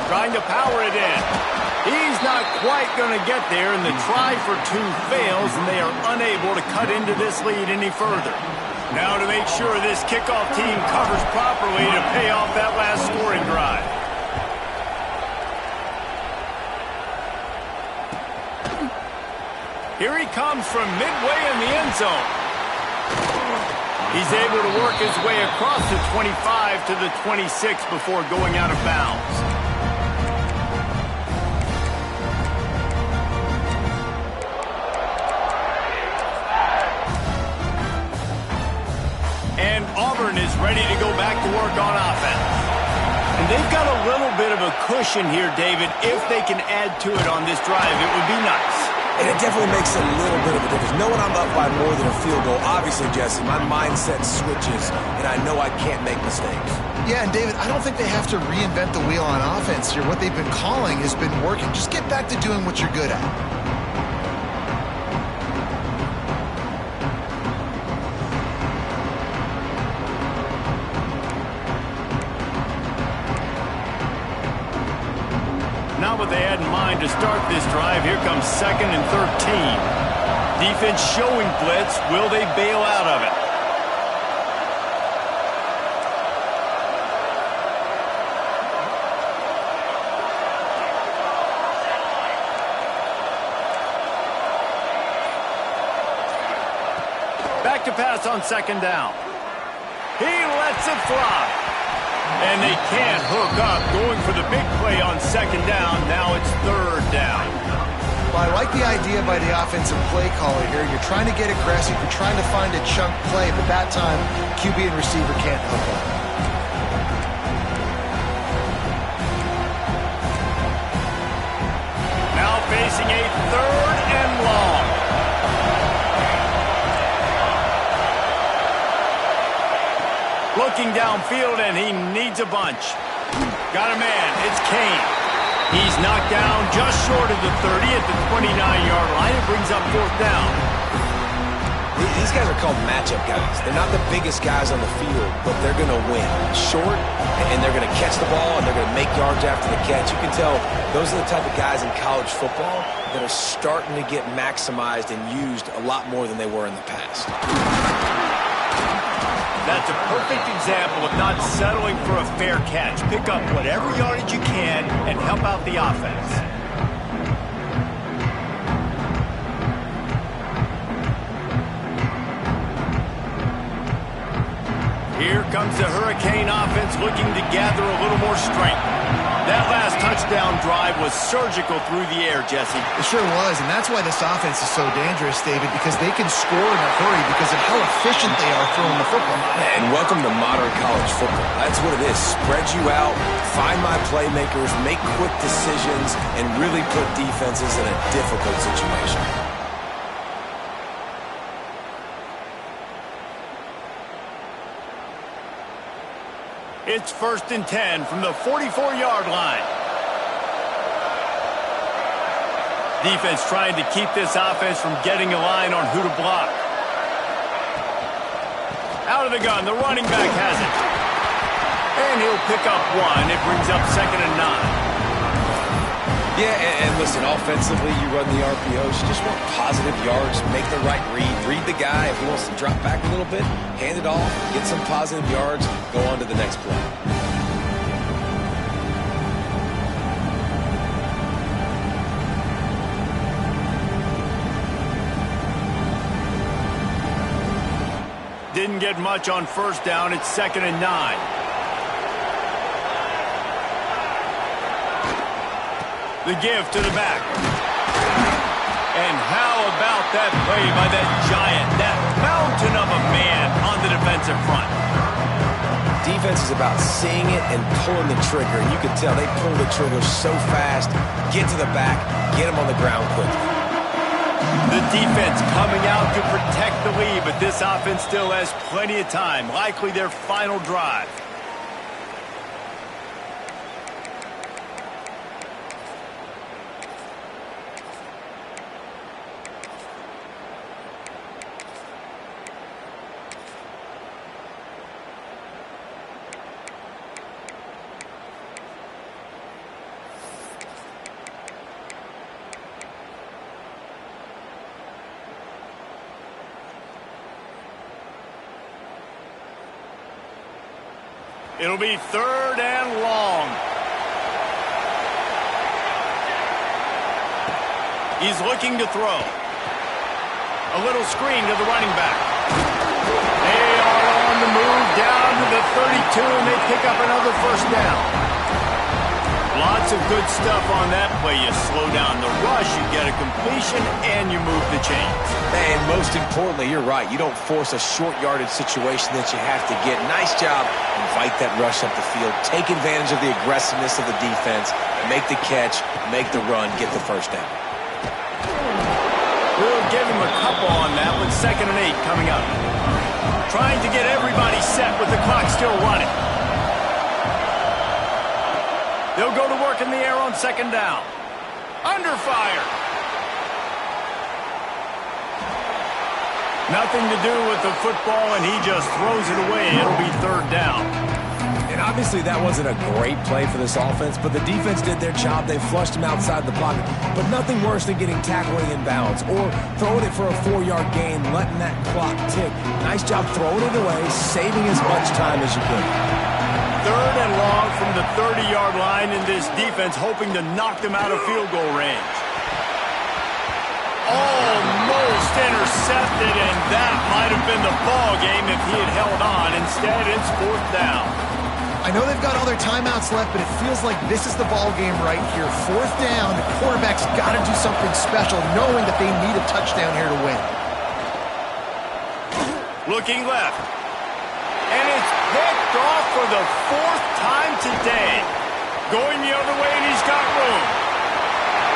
Trying to power it in. He's not quite going to get there, and the try for 2 fails, and they are unable to cut into this lead any further. Now to make sure this kickoff team covers properly to pay off that last scoring drive. Here he comes from midway in the end zone. He's able to work his way across the 25 to the 26 before going out of bounds. And Auburn is ready to go back to work on offense. And they've got a little bit of a cushion here, David. If they can add to it on this drive, it would be nice. And it definitely makes a little bit of a difference. Knowing I'm up by more than a field goal, obviously, Jesse, my mindset switches, and I know I can't make mistakes. Yeah, and David, I don't think they have to reinvent the wheel on offense here. What they've been calling has been working. Just get back to doing what you're good at. Not what they had in mind to start this drive. Here comes 2nd and 13. Defense showing blitz. Will they bail out of it? Back to pass on 2nd down. He lets it fly. And they can't hook up, going for the big play on 2nd down. Now it's 3rd down. Well, I like the idea by the offensive play caller here. You're trying to get aggressive. You're trying to find a chunk play, but that time, QB and receiver can't hook up. Now facing a 3rd and long. Looking downfield, and he needs a bunch. Got a man. It's Kane. He's knocked down just short of the 30 at the 29-yard line. It brings up fourth down. These guys are called matchup guys. They're not the biggest guys on the field, but they're going to win. Short, and they're going to catch the ball, and they're going to make yards after the catch. You can tell those are the type of guys in college football that are starting to get maximized and used a lot more than they were in the past. That's a perfect example of not settling for a fair catch. Pick up whatever yardage you can and help out the offense. Here comes the Hurricane offense looking to gather a little more strength. That last touchdown drive was surgical through the air, Jesse. It sure was, and that's why this offense is so dangerous, David, because they can score in a hurry because of how efficient they are throwing the football. And welcome to modern college football. That's what it is. Spread you out, find my playmakers, make quick decisions, and really put defenses in a difficult situation. It's 1st and 10 from the 44-yard line. Defense trying to keep this offense from getting a line on who to block. Out of the gun, the running back has it. And he'll pick up one. It brings up 2nd and 9. Yeah, and listen, offensively, you run the RPOs. You just want positive yards, make the right read the guy. If he wants to drop back a little bit, hand it off, get some positive yards, go on to the next play. Didn't get much on 1st down. It's 2nd and 9. The give to the back. And how about that play by that giant, that mountain of a man on the defensive front? Defense is about seeing it and pulling the trigger. And you can tell they pull the trigger so fast, get to the back, get them on the ground quickly. The defense coming out to protect the lead, but this offense still has plenty of time, likely their final drive. It'll be 3rd and long. He's looking to throw. A little screen to the running back. They are on the move down to the 32, and they pick up another 1st down. Lots of good stuff on that play. You slow down the rush, you get a completion, and you move the chains. And most importantly, you're right. You don't force a short yardage situation that you have to get. Nice job. Invite that rush up the field. Take advantage of the aggressiveness of the defense. Make the catch. Make the run. Get the 1st down. We'll give him a couple on that with 2nd and 8 coming up. Trying to get everybody set with the clock still running. They'll go to work in the air on 2nd down. Under fire. Nothing to do with the football, and he just throws it away. It'll be 3rd down. And obviously that wasn't a great play for this offense, but the defense did their job. They flushed him outside the pocket. But nothing worse than getting tackled in bounds or throwing it for a 4-yard gain, letting that clock tick. Nice job throwing it away, saving as much time as you could. 3rd and long from the 30-yard line, and this defense hoping to knock them out of field goal range. Almost intercepted, and that might have been the ball game if he had held on. Instead, it's 4th down. I know they've got all their timeouts left, but it feels like this is the ball game right here. 4th down, the quarterback's got to do something special, knowing that they need a touchdown here to win. Looking left. And it's picked off for the 4th time today. Going the other way, and he's got room.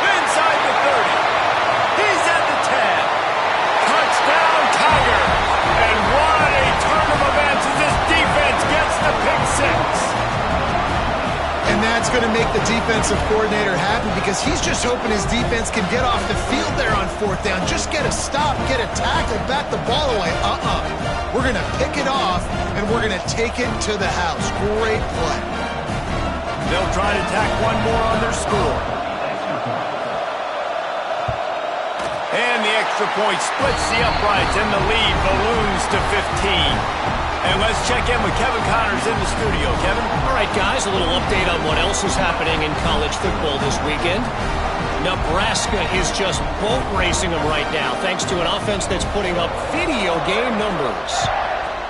Inside the 30. He's at the 10. Touchdown, Tiger. And what a turn of events as this defense gets the pick 6. And that's That's going to make the defensive coordinator happy because he's just hoping his defense can get off the field there on fourth down. Just get a stop, get a tackle, bat the ball away. We're going to pick it off, and we're going to take it to the house. Great play. They'll try to tack one more on their score. And the extra point splits the uprights, and the lead balloons to 15. And let's check in with Kevin Connors in the studio. Kevin? All right, guys, a little update on what else is happening in college football this weekend. Nebraska is just boat racing them right now, thanks to an offense that's putting up video game numbers.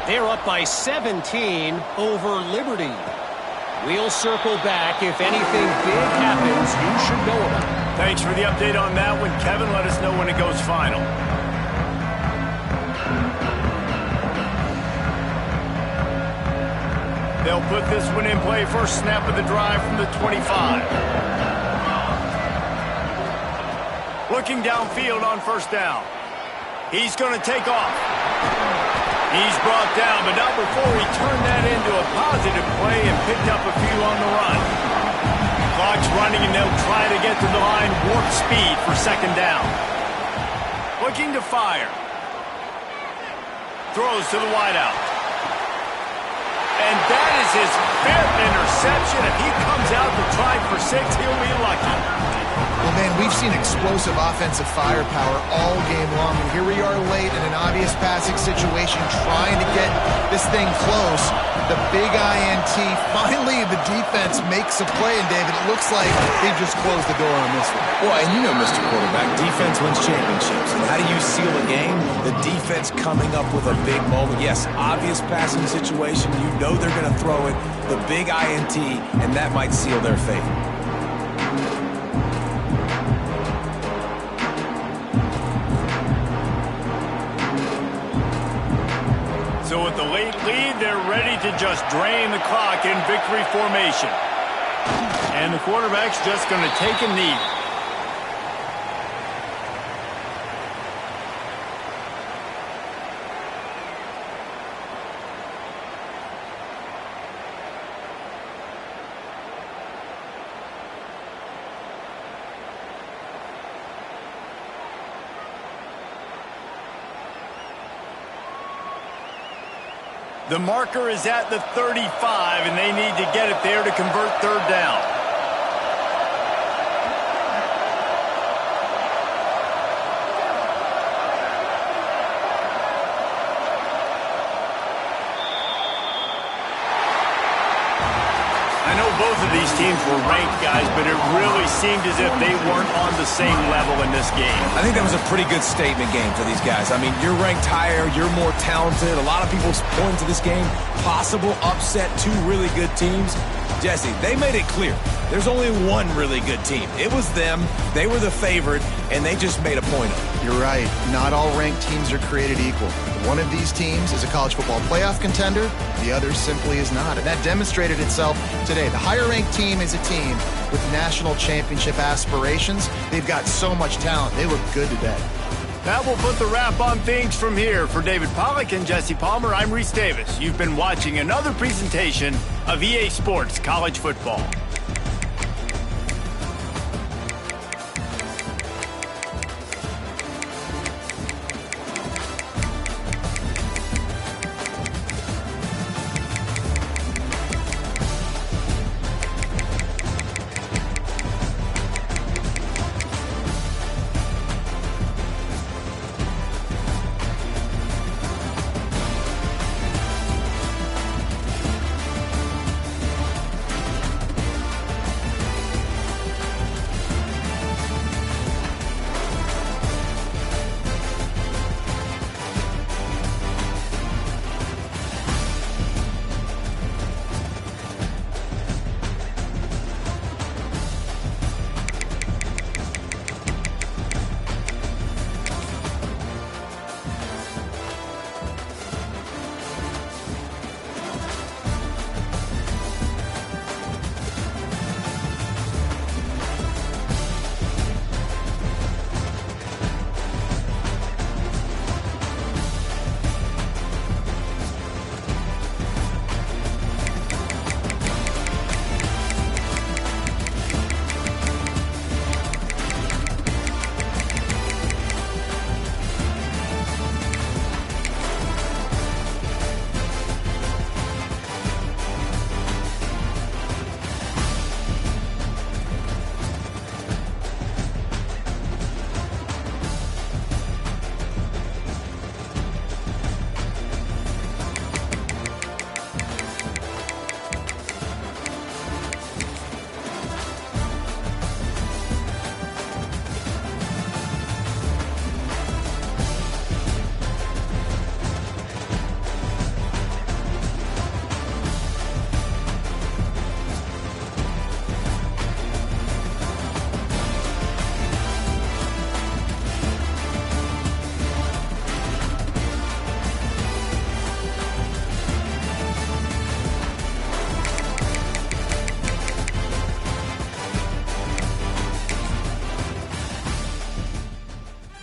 They're up by 17 over Liberty. We'll circle back. If anything big happens, you should know about it. Thanks for the update on that one, Kevin. Let us know when it goes final. They'll put this one in play. First snap of the drive from the 25. Looking downfield on first down. He's going to take off. He's brought down, but not before he turned that into a positive play and picked up a few on the run. Clock's running, and they'll try to get to the line warp speed for second down. Looking to fire. Throws to the wideout. And that is his fifth interception. If he comes out to try for 6, he'll be lucky. Well, man, we've seen explosive offensive firepower all game long. And here we are late in an obvious passing situation trying to get this thing close. The big INT. Finally, the defense makes a play. And, David, it looks like they've just closed the door on this one. Well, and you know, Mr. Quarterback, defense wins championships. And how do you seal a game? The defense coming up with a big moment. Yes, obvious passing situation. You know they're going to throw it. The big INT, and that might seal their fate. So with the late lead, they're ready to just drain the clock in victory formation. And the quarterback's just going to take a knee. The marker is at the 35, and they need to get it there to convert third down. I know both of these teams were ranked, guys, but it really seemed as if they weren't on the same level in this game. I think that was a pretty good statement game for these guys. I mean, you're ranked higher, you're more talented. A lot of people point to this game, possible upset, two really good teams. Jesse, they made it clear. There's only one really good team. It was them. They were the favorite, and they just made a point of it. You're right. Not all ranked teams are created equal. One of these teams is a college football playoff contender. The other simply is not. And that demonstrated itself today. The higher-ranked team is a team with national championship aspirations. They've got so much talent. They look good today. That will put the wrap on things from here. For David Pollack and Jesse Palmer, I'm Reese Davis. You've been watching another presentation of EA Sports College Football.